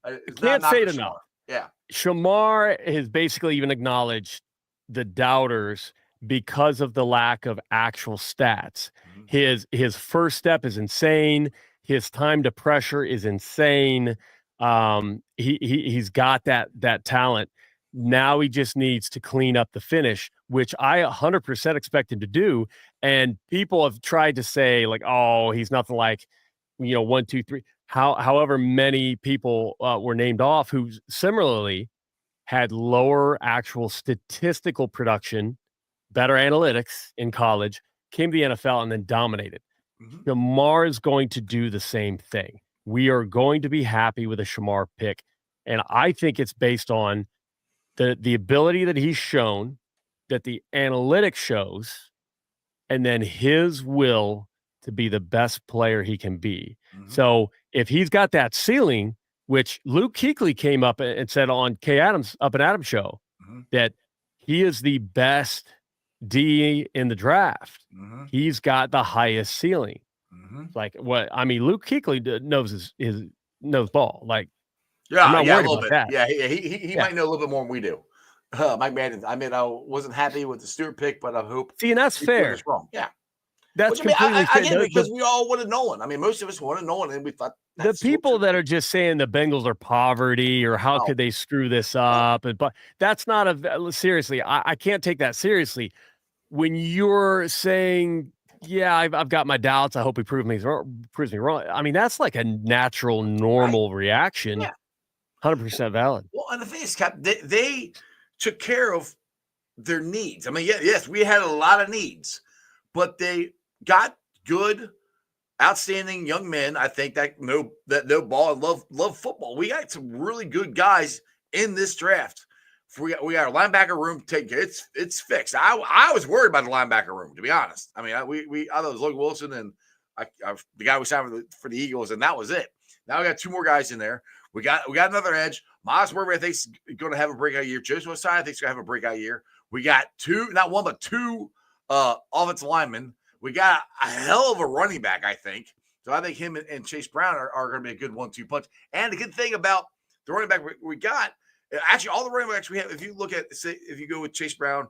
I can't say it enough. Yeah. Shamar has basically even acknowledged the doubters because of the lack of actual stats. Mm-hmm. His first step is insane. His time to pressure is insane. He's got that talent. Now he just needs to clean up the finish, which I 100% expect him to do. And people have tried to say like, oh, he's nothing like, 1, 2, 3. However many people were named off who similarly had lower actual statistical production, better analytics in college, came to the NFL and then dominated. Mm-hmm. Shamar is going to do the same thing. We are going to be happy with a Shamar pick. And I think it's based on the ability that he's shown, that the analytics shows, and then his will to be the best player he can be. Mm-hmm. So if he's got that ceiling, which Luke Kuechly came up and said on Up and Adams show, mm-hmm. that he is the best D in the draft. Mm-hmm. He's got the highest ceiling. Mm-hmm. Like what? I mean, Luke Kuechly knows his knows ball. Like, I'm not worried about that. Yeah, he might know a little bit more than we do. Mike Madden. I mean, I wasn't happy with the Stewart pick, but I hope. See, and that's fair. Wrong. Yeah, that's completely fair. I get it because we all wanted Nolan. I mean, most of us wanted Nolan, and we thought the people that are just saying the Bengals are poverty or how could they screw this up, but that's not seriously. I can't take that seriously. When you're saying Yeah, I've got my doubts. I hope he proves me wrong. I mean, that's like a natural, Right? normal reaction. Yeah. 100% valid. Well, and the thing is, Cap, they took care of their needs. I mean, yeah, yes, we had a lot of needs, but they got good, outstanding young men. I think that know ball and love football. We got some really good guys in this draft. We got our linebacker room taken care. It's fixed. I was worried about the linebacker room, to be honest. I mean, I thought it was Logan Wilson and the guy we signed for the Eagles, and that was it. Now we got two more guys in there. We got another edge. Miles Murray, I think, is going to have a breakout year. Joseph Osai, I think, is going to have a breakout year. We got not one, but two offensive linemen. We got a hell of a running back, I think. So I think him and Chase Brown are going to be a good 1-2 punch. And the good thing about the running back we got, actually, all the running backs we have, if you look at, say, if you go with Chase Brown,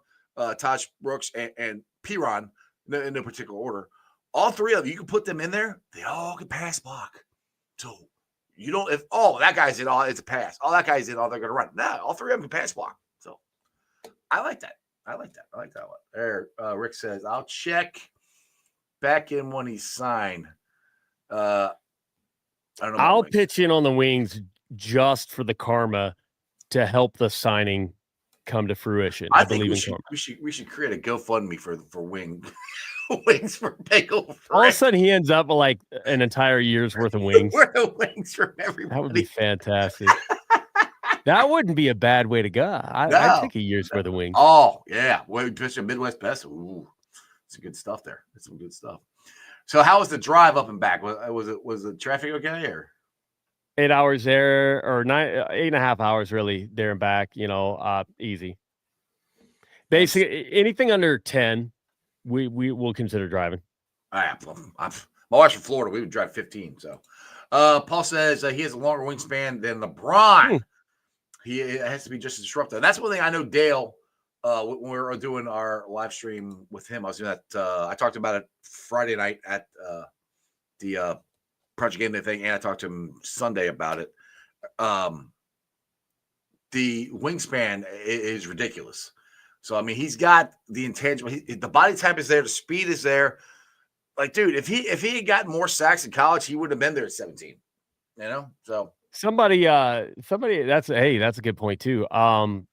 Taj Brooks, and Piron, in no particular order, all three of them, you can put them in there. They all can pass block. So you don't, if, that guy's in, it's a pass. All that guy's in, all they're going to run. No, all three of them can pass block. So I like that. I like that one. There, Rick says, I'll check back in when he's signed. I don't know. I'll pitch in on the wings just for the karma to help the signing come to fruition. I believe in karma. We should create a GoFundMe for wings for Bagel. All of a sudden, he ends up with like an entire year's worth of wings. Worth of wings from everybody. That would be fantastic. That wouldn't be a bad way to go. I'd take a year's worth of wings. Oh yeah, well, just a Midwest best. Ooh, some good stuff there. That's some good stuff. So, how was the drive up and back? Was the traffic okay or? 8 hours there, or 8.5 hours really there and back. Easy. Basically, anything under 10, we will consider driving. All right, my wife's from Florida. We would drive 15. So, Paul says he has a longer wingspan than LeBron. He has to be just as disruptive. And that's one thing I know. Dale, when we were doing our live stream with him, I was doing that. I talked about it Friday night at the Project Game Day thing, and I talked to him Sunday about it. The wingspan is ridiculous. So, I mean, he's got the intangible. The body type is there. The speed is there. Like, dude, if he had gotten more sacks in college, he would have been there at 17. So somebody that's a good point too.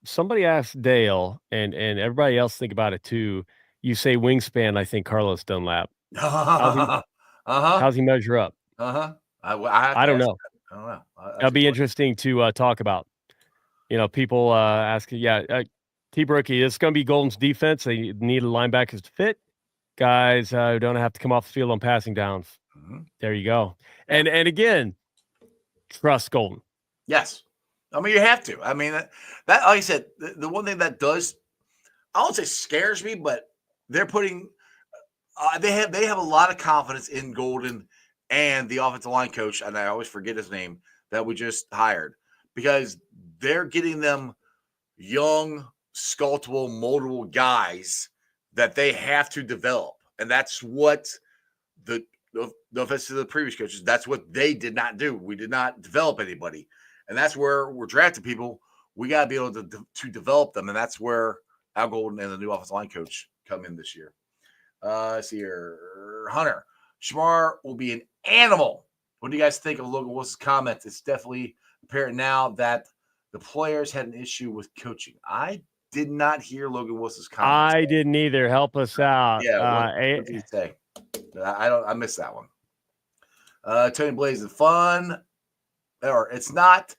Somebody asked Dale, and everybody else think about it too. You say wingspan, I think Carlos Dunlap. How's he measure up? I don't know. I don't know. That'll be interesting to talk about. People asking, T-Brookie, it's going to be Golden's defense. They need linebackers to fit. Guys who don't have to come off the field on passing downs. Mm-hmm. There you go. And again, trust Golden. Yes. I mean, you have to. I mean, that like I said, the one thing that does, I won't say scares me, but they're putting they have a lot of confidence in Golden and the offensive line coach, and I always forget his name, that we just hired, because they're getting them young, sculptable, moldable guys that they have to develop. And that's what the offense of the previous coaches, that's what they did not do. We did not develop anybody. And that's where we're drafting people. We got to be able to develop them. And that's where Al Golden and the new offensive line coach come in this year. Let's see here. Hunter. Shamar will be an animal. What do you guys think of Logan Wilson's comments? It's definitely apparent now that the players had an issue with coaching. I did not hear Logan Wilson's comments. I didn't either. Help us out. Yeah, what did he say? I missed that one. Tony Blaze is fun. Or it's not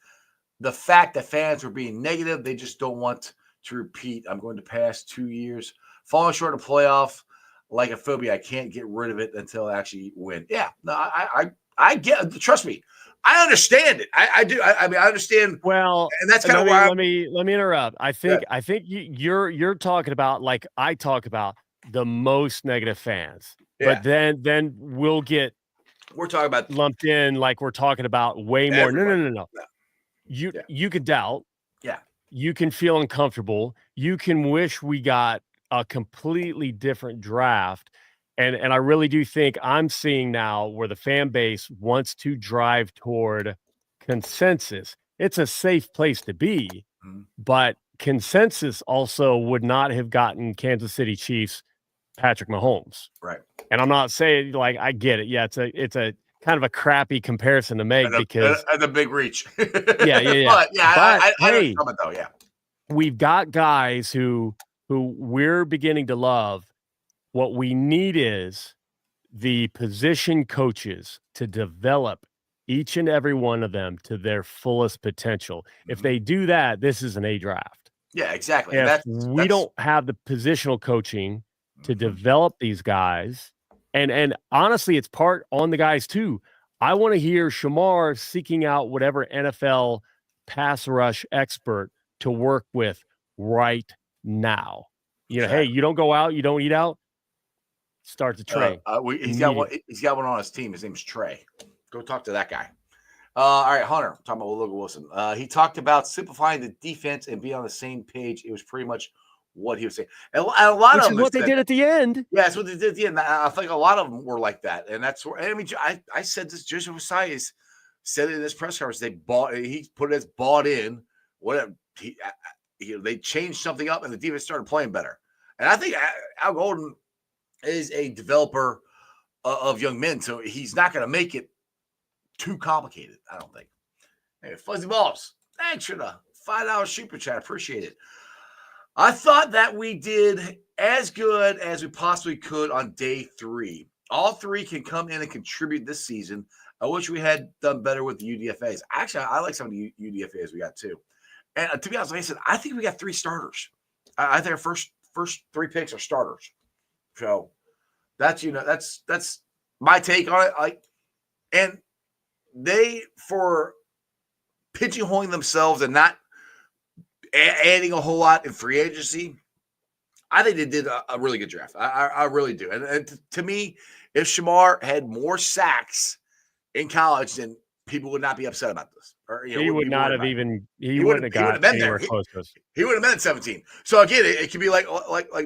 the fact that fans were being negative. They just don't want to repeat. I'm going to pass 2 years. Falling short of playoff, like a phobia. I can't get rid of it until I actually win. Yeah, no, I get. Trust me, I understand it. I do. I mean, I understand. Well, and that's kind of why. Let me interrupt. I think you're talking about, like I talk about, the most negative fans. Yeah. But then we're talking about lumped in like we're talking about way more. No. You could doubt. Yeah. You can feel uncomfortable. You can wish we got a completely different draft. And I really do think I'm seeing now where the fan base wants to drive toward consensus. It's a safe place to be, but consensus also would not have gotten Kansas City Chiefs Patrick Mahomes. Right. And I'm not saying like I get it. Yeah, it's a kind of a crappy comparison to make because and a big reach. yeah. But yeah, But I know hey, you're coming though. Yeah. we've got guys who we're beginning to love. What we need is the position coaches to develop each and every one of them to their fullest potential. If they do that, this is an A draft. Yeah, exactly. And If that's we don't have the positional coaching to develop these guys, and honestly, it's part on the guys too. I want to hear Shamar seeking out whatever NFL pass rush expert to work with right now. You know, hey, exactly. you don't go out, you don't eat out, start to train. He's got one. He's got one on his team. His name's Trey. Go talk to that guy. All right, Hunter. Talking about Logan Wilson. He talked about simplifying the defense and be on the same page. It was pretty much what he was saying. And a lot Which of is them what they did at the end. Yeah, that's what they did at the end. I think a lot of them were like that, and that's where I mean. I said this. Joseph Osai said it in this press conference. He put it as bought in. Whatever. They changed something up, and the defense started playing better. And I think Al Golden is a developer of young men, so he's not going to make it too complicated, I don't think. Hey, Fuzzy Balls, thanks for the $5 super chat. Appreciate it. I thought that we did as good as we possibly could on day 3. All 3 can come in and contribute this season. I wish we had done better with the UDFAs. Actually, I like some of the UDFAs we got too. And to be honest, like I said, I think we got 3 starters. I think our first 3 picks are starters. So that's that's my take on it. And they, for pigeonholing themselves and not adding a whole lot in free agency, I think they did a really good draft. I really do. And to me, if Shamar had more sacks in college, then people would not be upset about this. Or he would not have even. He wouldn't have got been anywhere there. Close to us. He would have been at 17. So again, it could be like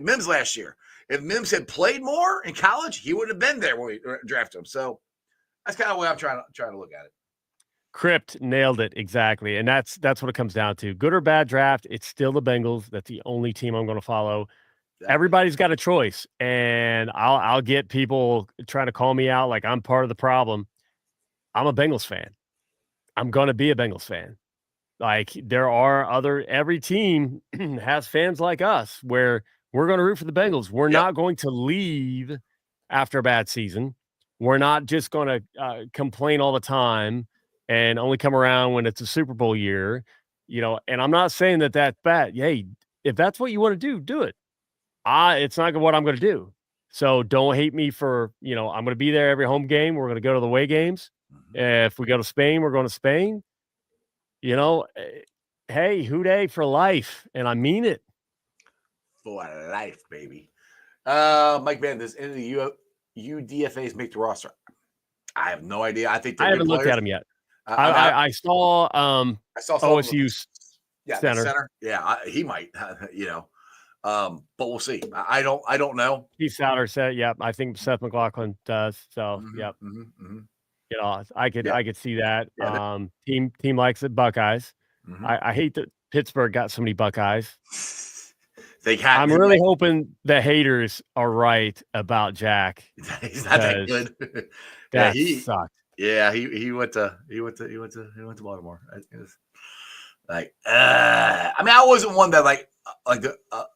Mims last year. If Mims had played more in college, he wouldn't have been there when we drafted him. So that's kind of the way I'm trying to look at it. Crypt nailed it exactly, and that's what it comes down to. Good or bad draft, it's still the Bengals. That's the only team I'm going to follow. Exactly. Everybody's got a choice, and I'll get people trying to call me out like I'm part of the problem. I'm a Bengals fan. I'm going to be a Bengals fan. Like there are every team has fans like us where we're going to root for the Bengals. We're not going to leave after a bad season. We're not just going to complain all the time and only come around when it's a Super Bowl year, and I'm not saying that that's bad. Hey, if that's what you want to do it. It's not what I'm going to do. So don't hate me for, I'm going to be there every home game. We're going to go to the away games. If we go to Spain, we're going to Spain. Hey, Who Bae for life. And I mean it. For life, baby. Mike Van, does any of the UDFAs make the roster? I have no idea. I think I haven't looked at them yet. I saw OSU's center. Yeah, he might. But we'll see. I don't know. Keith Souter said, "Yeah, I think Seth McLaughlin does." So, yep. I could see that. Team likes it. Buckeyes. I hate that Pittsburgh got so many Buckeyes. I'm really hoping the haters are right about Jack. He's not that good. That sucked. Yeah, he went to Baltimore. I wasn't one that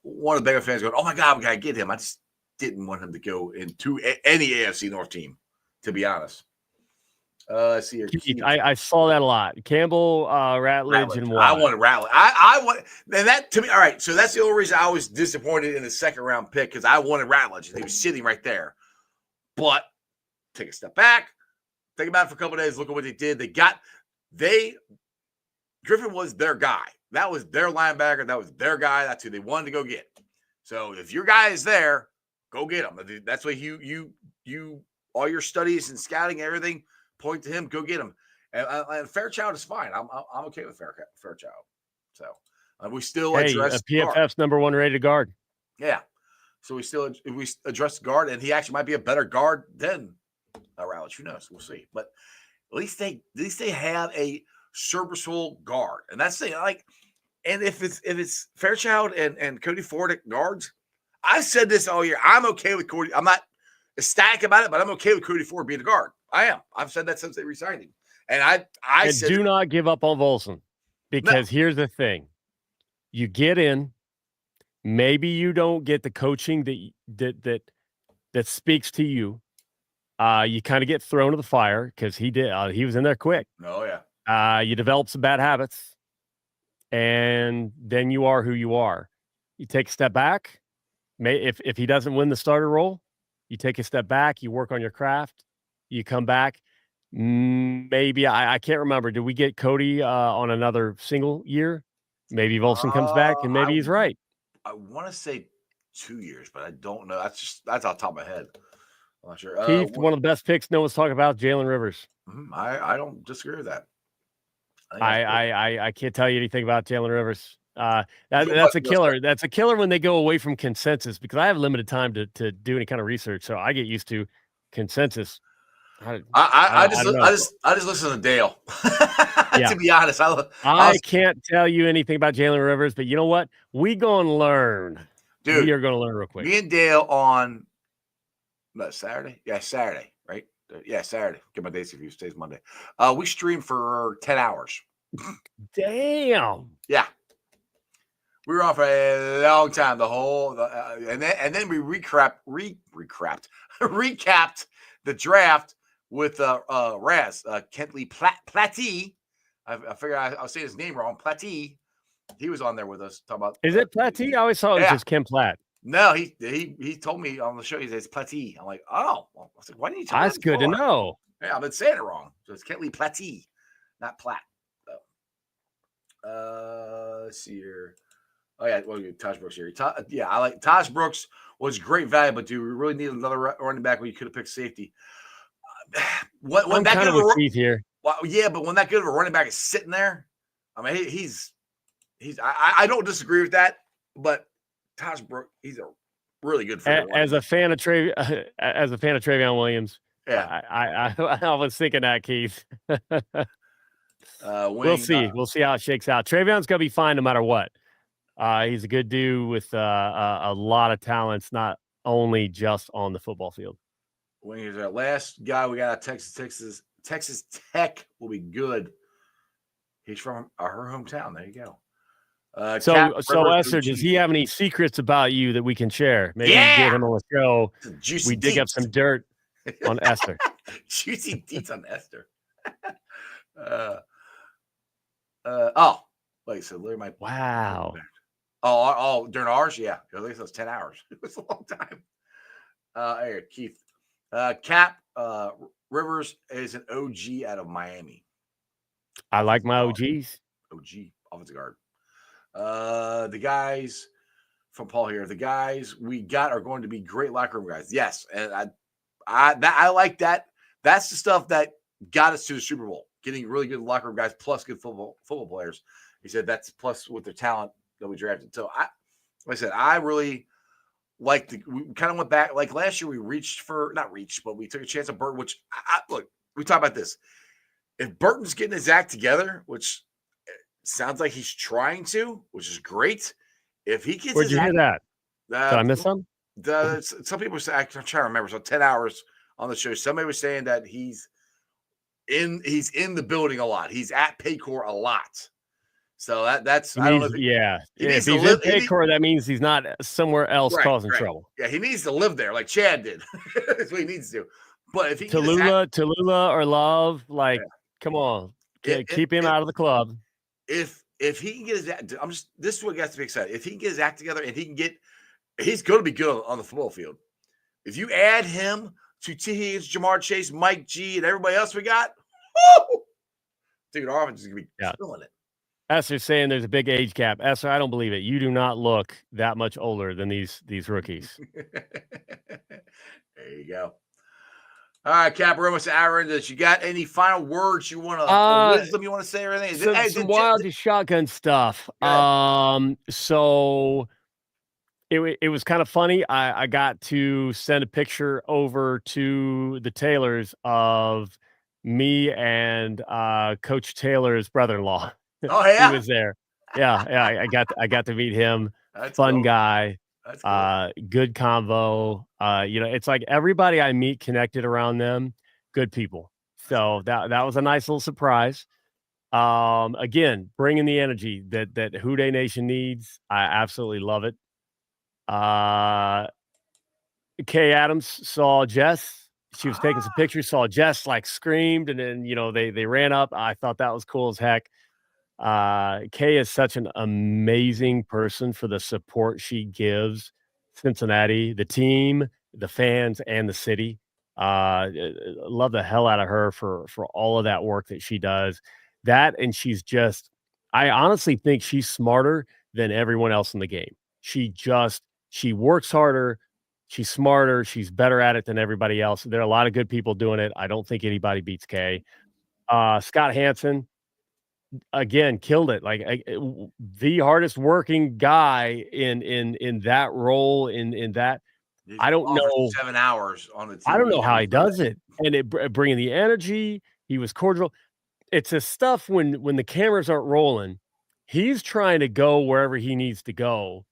one of the Bengals fans going, "Oh my God, we gotta get him." I just didn't want him to go into any AFC North team, to be honest. Let's see here. I saw that a lot. Campbell, Ratledge, and Watt. I wanted Ratledge. I want, and that to me. All right, so that's the only reason I was disappointed in the second round pick because I wanted Ratledge and he was sitting right there. But take a step back, think about it for a couple of days. Look at what they did. Griffin was their guy. That was their linebacker. That was their guy. That's who they wanted to go get. So if your guy is there, go get him. That's what you all your studies and scouting, everything, point to him. Go get him. And Fairchild is fine. I'm okay with Fairchild. So we still address PFF's guard. Number 1 rated guard. Yeah. So we address guard, and he actually might be a better guard than Rowledge. Who knows? We'll see. But at least they have a serviceable guard, and that's the and if it's Fairchild and Cody Ford at guards, I've said this all year. I'm okay with Cody. I'm not ecstatic about it, but I'm okay with Cody Ford being a guard. I am. I've said that since they resigned him. And I said, do not give up on Volson, because here's the thing: you get in, maybe you don't get the coaching that speaks to you. You kind of get thrown to the fire because he did. He was in there quick. Oh yeah. You develop some bad habits, and then you are who you are. You take a step back. If he doesn't win the starter role, you take a step back. You work on your craft. You come back. Maybe I can't remember. Did we get Cody on another single year? Maybe Volson comes back, and maybe he's right. I want to say 2 years, but I don't know. That's off the top of my head. I'm not sure. Keith, one of the best picks no one's talking about, Jalen Rivers. I don't disagree with that. I can't tell you anything about Jalen Rivers. That's a killer. That's a killer when they go away from consensus, because I have limited time to do any kind of research, so I get used to consensus. I just listen to Dale. Yeah. To be honest, I can't tell you anything about Jalen Rivers, but you know what? We gonna learn. Dude, we are gonna learn real quick. Me and Dale on Saturday. Yeah, Saturday, right? Yeah, Saturday. Get my dates confused. Today's Monday. We streamed for 10 hours. Damn. Yeah. We were on for a long time. And then we recapped the draft with Raz Kentley Platty. I figured I was saying his name wrong. Platty. He was on there with us talking about. Is it Platty? I always thought it was just Ken Platt. No, he told me on the show. He says Platty. I'm like, oh, well, I was like, why didn't you tell me? That's good to know. Yeah, I've been saying it wrong. So it's Kentley Platty, not Platt. Let's see here. Oh yeah, well, Taj Brooks here. Yeah, I like Taj Brooks was great value, but do we really need another running back when you could have picked safety? When that kind of a Keith here. Well, yeah, but when that good of a running back is sitting there, I mean, he's. I don't disagree with that, but Taj Brooks, he's a really good fit. As a fan of Travion Williams, yeah, I was thinking that, Keith. We'll see. We'll see how it shakes out. Travion's gonna be fine no matter what. He's a good dude with a lot of talents, not only just on the football field. Wingers, our last guy we got at Texas Tech will be good. He's from her hometown. There you go. So Esther, does he have any secrets about you that we can share? Maybe get him on the show. We dig up some dirt on Esther. Juicy deets on Esther. Wait, so Larry might. Wow. Oh, during ours, yeah. At least it was 10 hours. It was a long time. Here, Keith. Cap Rivers is an OG out of Miami. I like my OGs. OG, offensive guard. The guys from Paul here, the guys we got are going to be great locker room guys. Yes, and I like that. That's the stuff that got us to the Super Bowl. Getting really good locker room guys plus good football players. He said that's plus with their talent that we drafted. So I really like we kind of went back. Like last year, we but we took a chance on Burton, which look, we talk about this. If Burton's getting his act together, which sounds like he's trying to, which is great. If he gets Where'd you hear that? Did I miss some? Some people say, I'm trying to remember. So 10 hours on the show. Somebody was saying that he's in the building a lot. He's at Paycor a lot. So that's I don't know. If he's in Paycor, that means he's not somewhere else causing trouble. Yeah, he needs to live there like Chad did. That's what he needs to do. But if he Tallulah or Love, come on, keep him out of the club. If he can get his act, this is what gets me excited. If he can get his act together and he's going to be good on the football field. If you add him to T. Higgins, Jamar Chase, Mike G, and everybody else we got, woo! Dude, our offense is going to be killing it. Esther's saying there's a big age gap. Esther, I don't believe it. You do not look that much older than these rookies. There you go. All right, Cap, we're almost Aaron. Does you got any final words you want to wisdom you want to say or anything? Some wild shotgun stuff. So it was kind of funny. I got to send a picture over to the Taylors of me and Coach Taylor's brother-in-law. Oh yeah, he was there. Yeah. I got to meet him. That's fun guy. That's cool. Good convo. It's like everybody I meet connected around them, good people. So that was a nice little surprise. Again, bringing the energy that Who Day Nation needs. I absolutely love it. Kay Adams saw Jess. She was taking some pictures, saw Jess like screamed, and then they ran up. I thought that was cool as heck. Kay is such an amazing person for the support she gives Cincinnati, the team, the fans, and the city. Love the hell out of her for all of that work that she does. That and I honestly think she's smarter than everyone else in the game. She works harder, she's smarter, she's better at it than everybody else. There are a lot of good people doing it. I don't think anybody beats Kay. Scott Hansen, again, killed it. Like the hardest working guy in that role in that. I don't know 7 hours on the TV. I don't know how he does it. And bringing the energy, he was cordial. It's a stuff when the cameras aren't rolling, he's trying to go wherever he needs to go.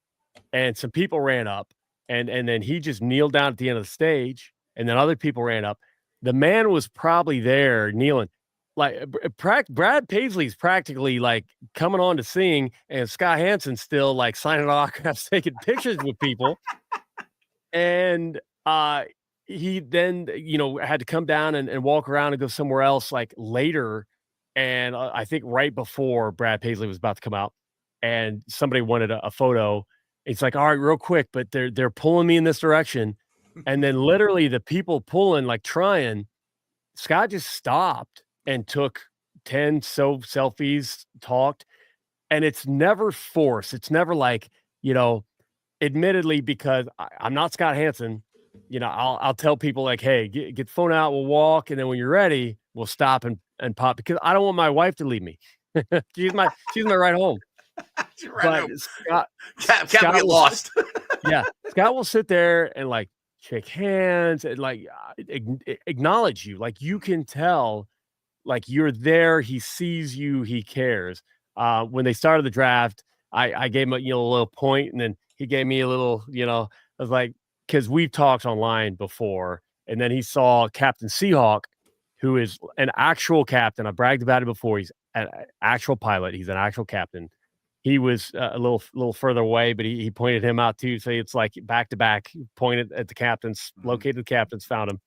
And some people ran up and then he just kneeled down at the end of the stage and then other people ran up. The man was probably there kneeling. Like Brad Paisley's practically like coming on to sing, and Scott Hansen's still like signing autographs, taking pictures with people. And he then had to come down and walk around and go somewhere else like later. And I think right before Brad Paisley was about to come out, and somebody wanted a photo. It's like, all right, real quick, but they're pulling me in this direction, and then literally the people pulling like trying. Scott just stopped and took 10 selfies, talked, and it's never forced. It's never like, admittedly, because I'm not Scott Hansen, I'll tell people like, hey, get the phone out, we'll walk, and then when you're ready, we'll stop and pop, because I don't want my wife to leave me. she's my ride home. But Scott can't get lost. Yeah, Scott will sit there and like shake hands and like acknowledge you. Like you can tell, like you're there. He sees you. He cares. When they started the draft, I gave him a little point, and then he gave me a little. I was like, because we've talked online before, and then he saw Captain Seahawk, who is an actual captain. I bragged about it before. He's an actual pilot. He's an actual captain. He was a little further away, but he pointed him out too. So it's like back to back, pointed at the captains, located the captains, found him.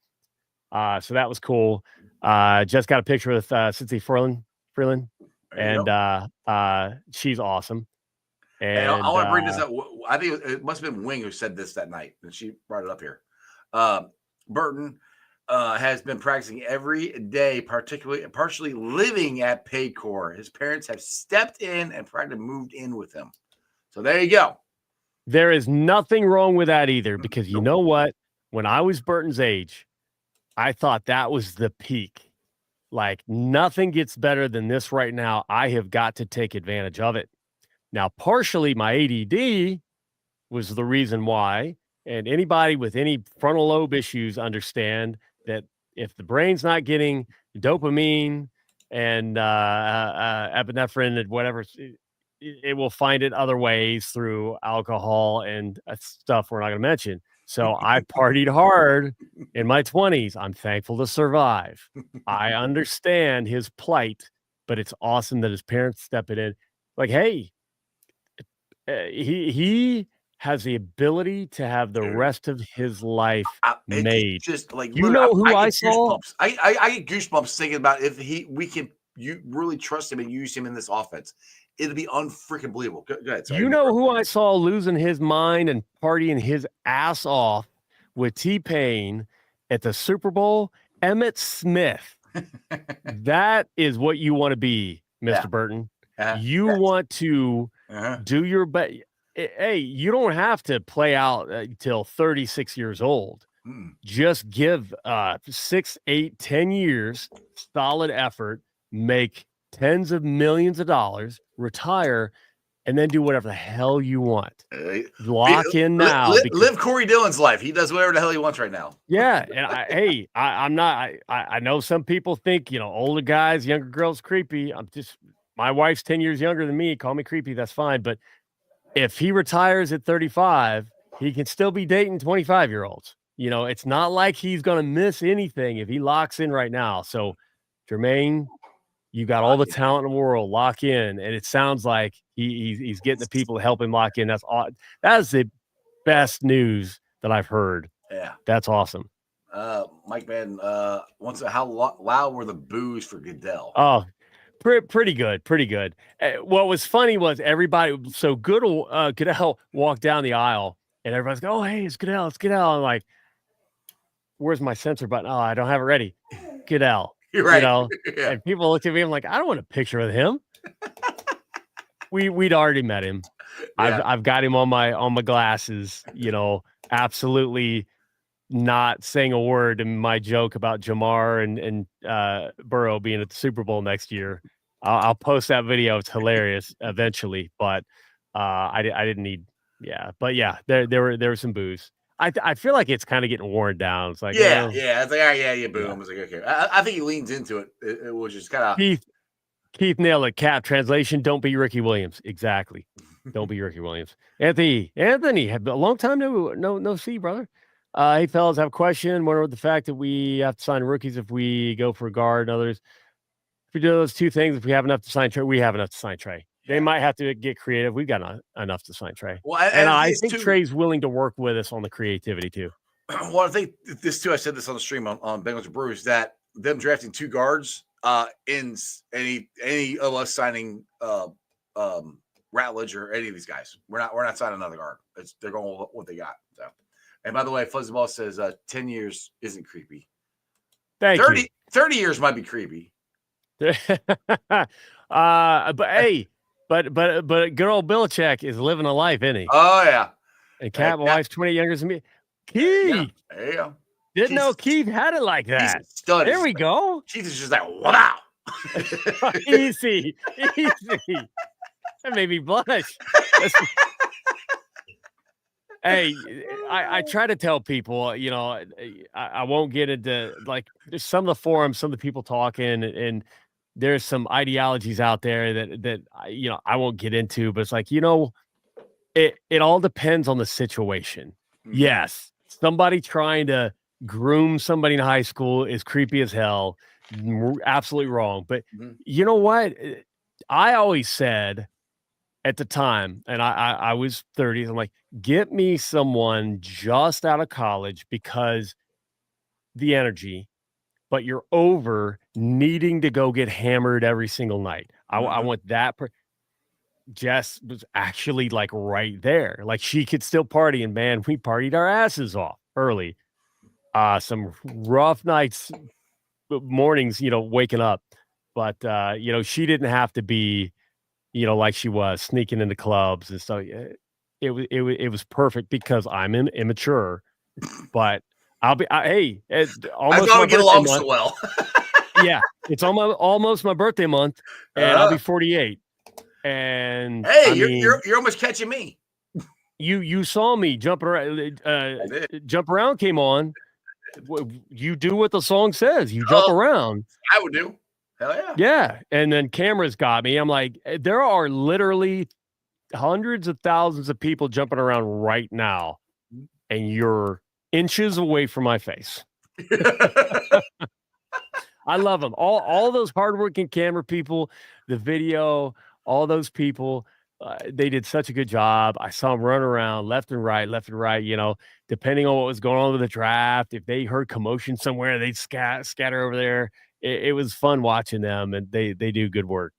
So that was cool. Just got a picture with Cincy Freeland, and she's awesome. And I want to bring this up. I think it must have been Wing who said this that night, and she brought it up here. Burton has been practicing every day, partially living at Paycor. His parents have stepped in and practically moved in with him. So there you go. There is nothing wrong with that either, because you know what? When I was Burton's age, I thought that was the peak. Like nothing gets better than this right now. I have got to take advantage of it. Now, partially my ADD was the reason why, and anybody with any frontal lobe issues understand that if the brain's not getting dopamine and epinephrine and whatever, it will find it other ways through alcohol and stuff we're not going to mention. So I partied hard in my 20s. I'm thankful to survive. I understand his plight, but it's awesome that his parents step it in. Like, hey, he has the ability to have the rest of his life made. Just like who I saw. I get goosebumps thinking about if you really trust him and use him in this offense. It'll be unfreaking believable. Go ahead. Sorry, who I saw losing his mind and partying his ass off with T-Pain at the Super Bowl? Emmitt Smith. That is what you want to be, Mr. Burton. You want to do your best. Hey, you don't have to play out till 36 years old. Just give 6, 8, 10 years, solid effort, make tens of millions of dollars, retire, and then do whatever the hell you want. Lock in now. Live Corey Dillon's life. He does whatever the hell he wants right now. Yeah, and I'm not. I know some people think older guys, younger girls, creepy. My wife's 10 years younger than me. Call me creepy. That's fine. But if he retires at 35, he can still be dating 25-year-olds. You know, it's not like he's going to miss anything if he locks in right now. So, Jermaine, you got all the talent in the world. Lock in, and it sounds like he's getting the people to help him lock in. That's that is the best news that I've heard. Yeah, that's awesome. Mike Madden wants to how loud were the boos for Goodell? Oh, pretty good, pretty good. What was funny was everybody. So Goodell walked down the aisle, and everybody's going, "Oh, hey, it's Goodell, it's Goodell." I'm like, "Where's my censor button? Oh, I don't have it ready." Goodell, You're right. You know, Yeah. and people look at me. I'm like, I don't want a picture with him. We'd already met him. Yeah. I've got him on my glasses. You know, absolutely not saying a word in my joke about Jamar and Burrow being at the Super Bowl next year. I'll post that video. It's hilarious eventually, but I didn't need. Yeah, but yeah, there were some boos. I feel like it's kind of getting worn down. It's like, yeah. oh, It's like, all right, yeah, boom. Yeah. I was like, okay. I think he leans into it, which is kind of Keith nailed it. Cap translation: don't be Ricky Williams. Exactly. Don't be Ricky Williams. Anthony, had a long time no see, brother. Hey fellas, I have a question. Wonder what the fact that we have to sign rookies if we go for a guard and others. If we do those two things, if we have enough to sign Trey, we have enough to sign Trey. They might have to get creative. We've got enough to sign Trey. Well, and I think Trey's willing to work with us on the creativity too. Well, I think this too. I said this on the stream on Bengals and Brews that them drafting two guards in any of us signing Ratledge or any of these guys. We're not signing another guard. They're going with what they got. So, and by the way, Fuzzy Ball says 10 years isn't creepy. Thank 30 years might be creepy. But hey, but good old Belichick is living a life, isn't he? Oh yeah. And Cap, my wife's 20 younger than me. Keith. Yeah. Didn't know Keith had it like that. There we go. Keith is just like, wow. Easy. That made me blush. Hey, I try to tell people, you know, I won't get into like there's some of the forums, some of the people talking, and there's some ideologies out there that you know I won't get into, but it's like, you know, it all depends on the situation. Mm-hmm. Yes, somebody trying to groom somebody in high school is creepy as hell, absolutely wrong. But you know what? I always said at the time, and I was 30s, I'm like, get me someone just out of college because the energy, but you're over needing to go get hammered every single night. I want that. Jess was actually like right there. Like she could still party, and man, we partied our asses off early. Some rough nights, mornings, you know, waking up. But, you know, she didn't have to be, you know, like she was sneaking into clubs and stuff. It was perfect because I'm immature, but almost I thought we get along so well. Yeah, it's almost my birthday month, and I'll be 48. And hey, you're almost catching me. You saw me jumping around. Jump Around came on. You do what the song says. You jump around. I would do. Hell yeah. Yeah. And then cameras got me. I'm like, there are literally hundreds of thousands of people jumping around right now, and you're inches away from my face. I love them. All those hardworking camera people, the video, all those people, they did such a good job. I saw them run around left and right, you know, depending on what was going on with the draft. If they heard commotion somewhere, they'd scatter over there. It was fun watching them, and they do good work.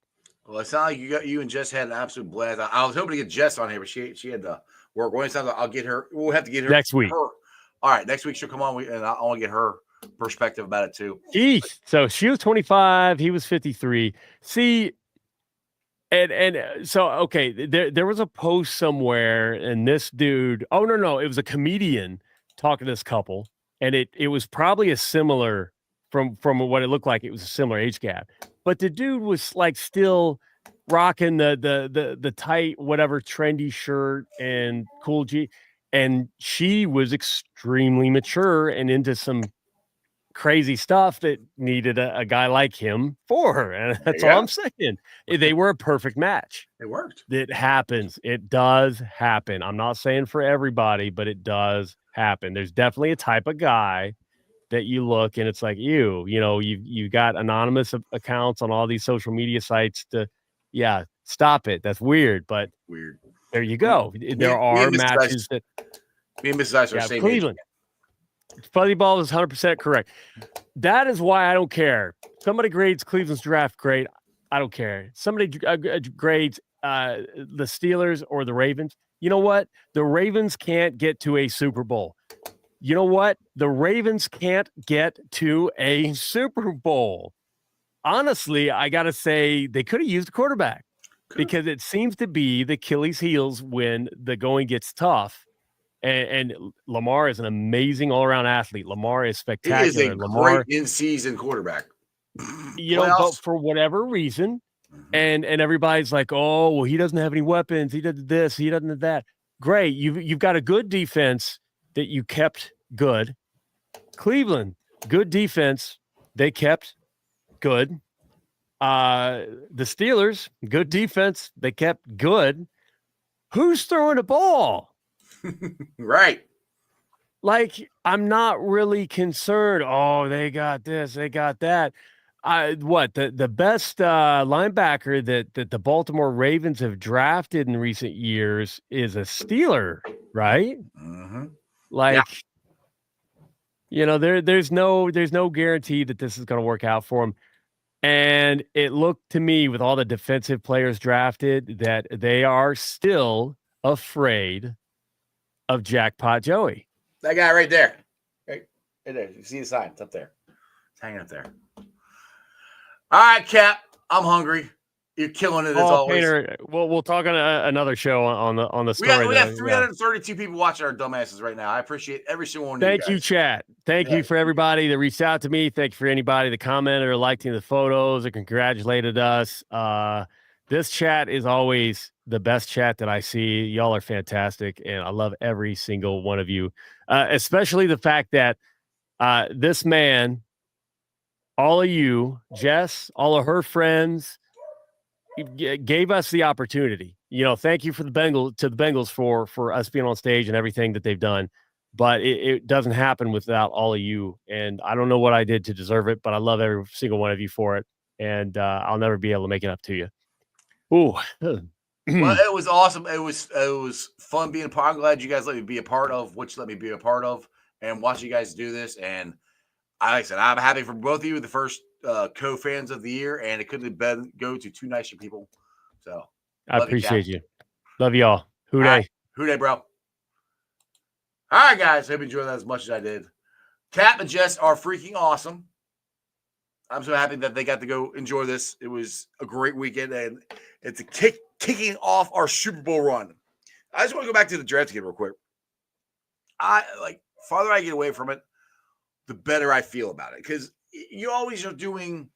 Well, it sounds like you and Jess had an absolute blast. I was hoping to get Jess on here, but she had to work. I'll get her. We'll have to get her next week. All right, next week she'll come on, and I want to get her perspective about it too. Jeez. So she was 25, he was 53. See, and so okay, there was a post somewhere, and this dude, it was a comedian talking to this couple, and it was probably a similar from what it looked like. It was a similar age gap, but the dude was like still rocking the tight whatever trendy shirt and cool G, and she was extremely mature and into some crazy stuff that needed a guy like him for. And that's all I'm saying. They were a perfect match. It worked. It happens. It does happen. I'm not saying for everybody, but it does happen. There's definitely a type of guy that you look and it's like, you got anonymous accounts on all these social media sites stop it. That's weird. But Weird. there you go. There are matches that me and Mrs. Ice are same Cleveland. Fuzzy Ball is 100% correct. That is why I don't care. Somebody grades Cleveland's draft grade. I don't care. Somebody grades the Steelers or the Ravens. You know what? The Ravens can't get to a Super Bowl. You know what? The Ravens can't get to a Super Bowl. Honestly, I got to say they could have used a quarterback because it seems to be the Achilles heels when the going gets tough. And Lamar is an amazing all-around athlete. Lamar is spectacular. He is a great in-season quarterback. But for whatever reason, and everybody's like, oh, well, he doesn't have any weapons. He does this. He doesn't do that. Great. You've got a good defense that you kept good. Cleveland, good defense. They kept good. The Steelers, good defense. They kept good. Who's throwing the ball? Right. Like, I'm not really concerned. Oh, they got this, they got that. The best linebacker that the Baltimore Ravens have drafted in recent years is a Steeler, right? Mm-hmm. There's no guarantee that this is going to work out for him. And it looked to me with all the defensive players drafted that they are still afraid of Jackpot Joey. That guy right there. Right there. You see the sign. It's up there. It's hanging up there. All right, Cap. I'm hungry. You're killing it as always. Painter, we'll talk on another show on the story. We got 332 people watching our dumbasses right now. I appreciate every single one of you guys. Thank you, chat. Thank you for everybody that reached out to me. Thank you for anybody that commented or liked the photos or congratulated us. This chat is always the best chat that I see. Y'all are fantastic, and I love every single one of you, especially the fact that this man, all of you, Jess, all of her friends, gave us the opportunity. Thank you for the Bengals for us being on stage and everything that they've done. But it doesn't happen without all of you. And I don't know what I did to deserve it, but I love every single one of you for it. And I'll never be able to make it up to you. Ooh. Well, it was awesome. It was fun being a part. I'm glad you guys let me be a part of what you let me be a part of and watch you guys do this. And like I said, I'm happy for both of you, the first co-fans of the year, and it couldn't have go to two nicer people. So I appreciate you. Love y'all. Who Bae? Right. Who Bae, bro? All right, guys. Hope you enjoyed that as much as I did. Cap and Jess are freaking awesome. I'm so happy that they got to go enjoy this. It was a great weekend, and it's kicking off our Super Bowl run. I just want to go back to the draft again real quick. Farther I get away from it, the better I feel about it, because you always are doing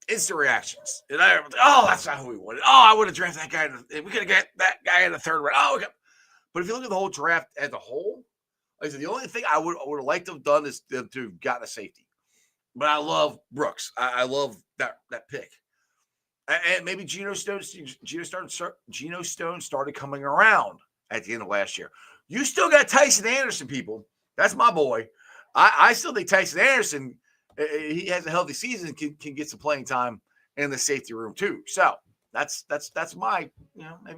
instant reactions. And that's not who we wanted. Oh, I would have drafted that guy. We could have got that guy in the third round. Oh, okay. But if you look at the whole draft as a whole, like I said, the only thing I would have liked to have done is to have gotten a safety. But I love Brooks. I love that pick. And maybe Geno Stone started coming around at the end of last year. You still got Tyson Anderson, people. That's my boy. I still think Tyson Anderson, he has a healthy season, can get some playing time in the safety room too. So that's my,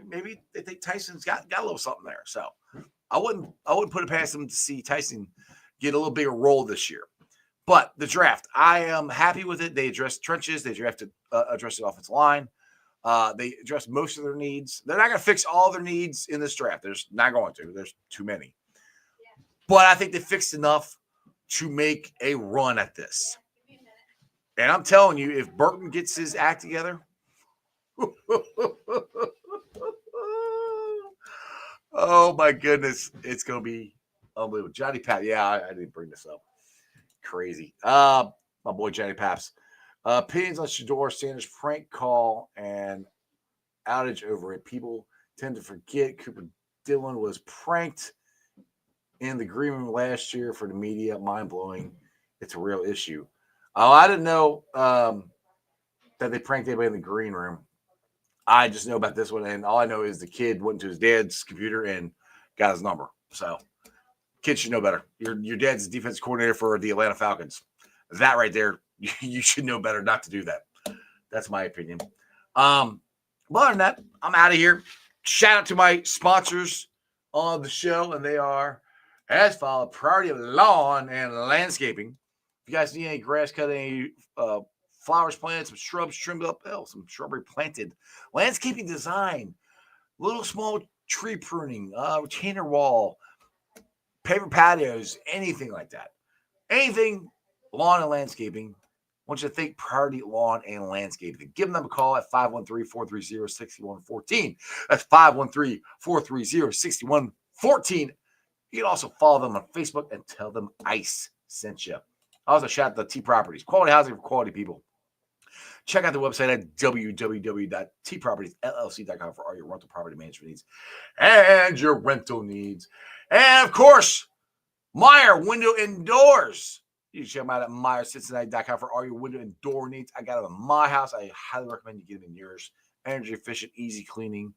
maybe they think Tyson's got a little something there. So I wouldn't put it past them to see Tyson get a little bigger role this year. But the draft, I am happy with it. They addressed trenches. They addressed the offensive line. They addressed most of their needs. They're not going to fix all their needs in this draft. There's not going to. There's too many. Yeah. But I think they fixed enough to make a run at this. And I'm telling you, if Burton gets his act together, oh my goodness, it's going to be unbelievable. Johnny Pat, yeah, I didn't bring this up. Crazy. My boy Johnny Paps. Opinions on Shedeur Sanders' prank call and outage over it. People tend to forget Cooper Dillon was pranked in the green room last year for the media. Mind blowing. It's a real issue. Oh, I didn't know that they pranked anybody in the green room. I just know about this one, and all I know is the kid went to his dad's computer and got his number. So, kids should know better. Your dad's defense coordinator for the Atlanta Falcons. That right there, you should know better not to do that. That's my opinion. But other than that, I'm out of here. Shout out to my sponsors on the show, and they are as follows: Priority of Lawn and Landscaping. If you guys need any grass cut, any flowers planted, some shrubs trimmed up, some shrubbery planted, landscaping design, little small tree pruning, retainer wall, paper patios, anything like that. Anything lawn and landscaping. I want you to think Priority Lawn and Landscaping. Give them a call at 513-430-6114. That's 513-430-6114. You can also follow them on Facebook and tell them ICE sent you. Also, shout out to T Properties, quality housing for quality people. Check out the website at www.tpropertiesllc.com for all your rental property management needs and your rental needs. And, of course, Meyer Window and Doors. You can check them out at MeyerCincinnati.com for all your window and door needs. I got them in my house. I highly recommend you get them in yours. Energy efficient, easy cleaning.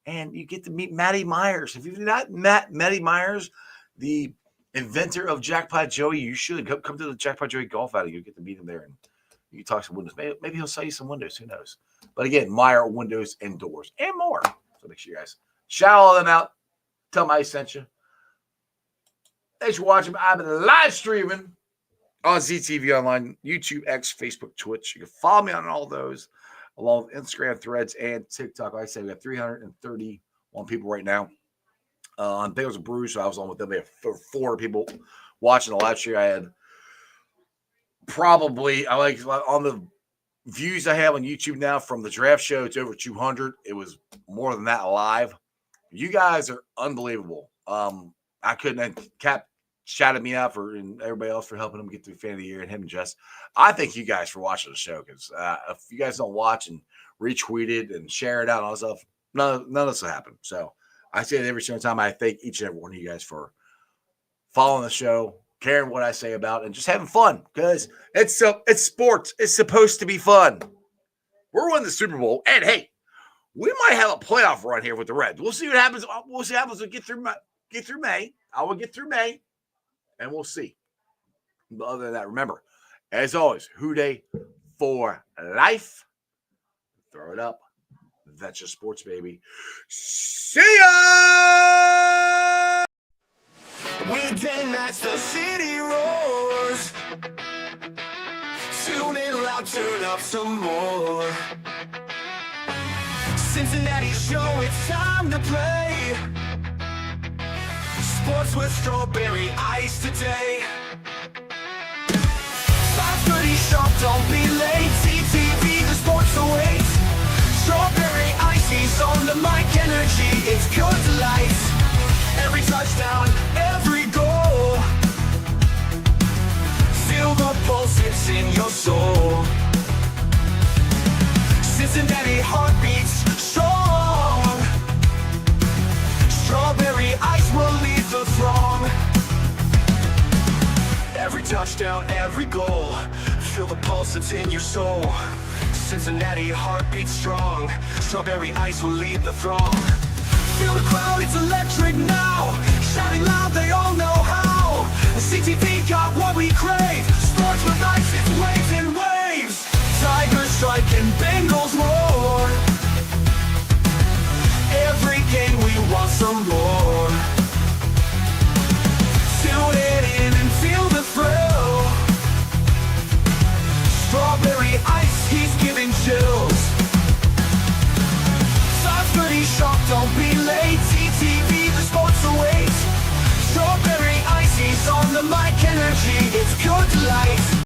And you get to meet Matty Myers. If you've not met Matty Myers, the inventor of Jackpot Joey, you should come to the Jackpot Joey golf outing. You get to meet him there, and you can talk some windows. Maybe he'll sell you some windows. Who knows? But again, Meyer Windows and Doors and more. So make sure you guys shout all them out. Tell them I sent you. Thanks for watching. I've been live streaming on ZTV Online, YouTube, X, Facebook, Twitch. You can follow me on all those, along with Instagram, Threads, and TikTok. Like I said, we have 331 people right now. On Bengals and Brews, so I was on with them. They have 400 people watching the live stream. I had probably, on the views I have on YouTube now from the draft show, it's over 200. It was more than that live. You guys are unbelievable. I couldn't, Cap shouted me out and everybody else for helping him get through Fan of the Year, and him and Jess. I thank you guys for watching the show, because if you guys don't watch and retweet it and share it out and all that stuff, none of this will happen. So I say it every single time. I thank each and every one of you guys for following the show, caring what I say about, and just having fun, because it's sports. It's supposed to be fun. We're winning the Super Bowl, and hey, we might have a playoff run here with the Reds. We'll see what happens. We'll see what happens. We'll get through May. I will get through May, and we'll see. But other than that, remember, as always, Who Bae for life. Throw it up. That's your sports, baby. See ya! Weekend nights, the city roars. Tune in loud, turn up some more. Cincinnati show, it's time to play. Sports with strawberry ice today. 5:30 sharp, don't be late. TTV, the sports awaits. Strawberry ices on the mic, energy, it's pure delight. Every touchdown, every goal. Feel the pulse, it's in your soul. Cincinnati heartbeats strong. Strawberry ice will lead the throng. Every touchdown, every goal. Feel the pulse, it's in your soul. Cincinnati heartbeat strong. Strawberry ice will lead the throng. Feel the crowd, it's electric now. Shouting loud, they all know how. The CTV got what we crave. Sports with ice, it's waves and waves. Tigers strike and Bengals roar. Every game we want some more. Tune in and feel the thrill. Strawberry ice, he's giving chills. 5:30 sharp, don't be late. TTV, the sports awaits. Strawberry ice, he's on the mic, energy, it's pure delight.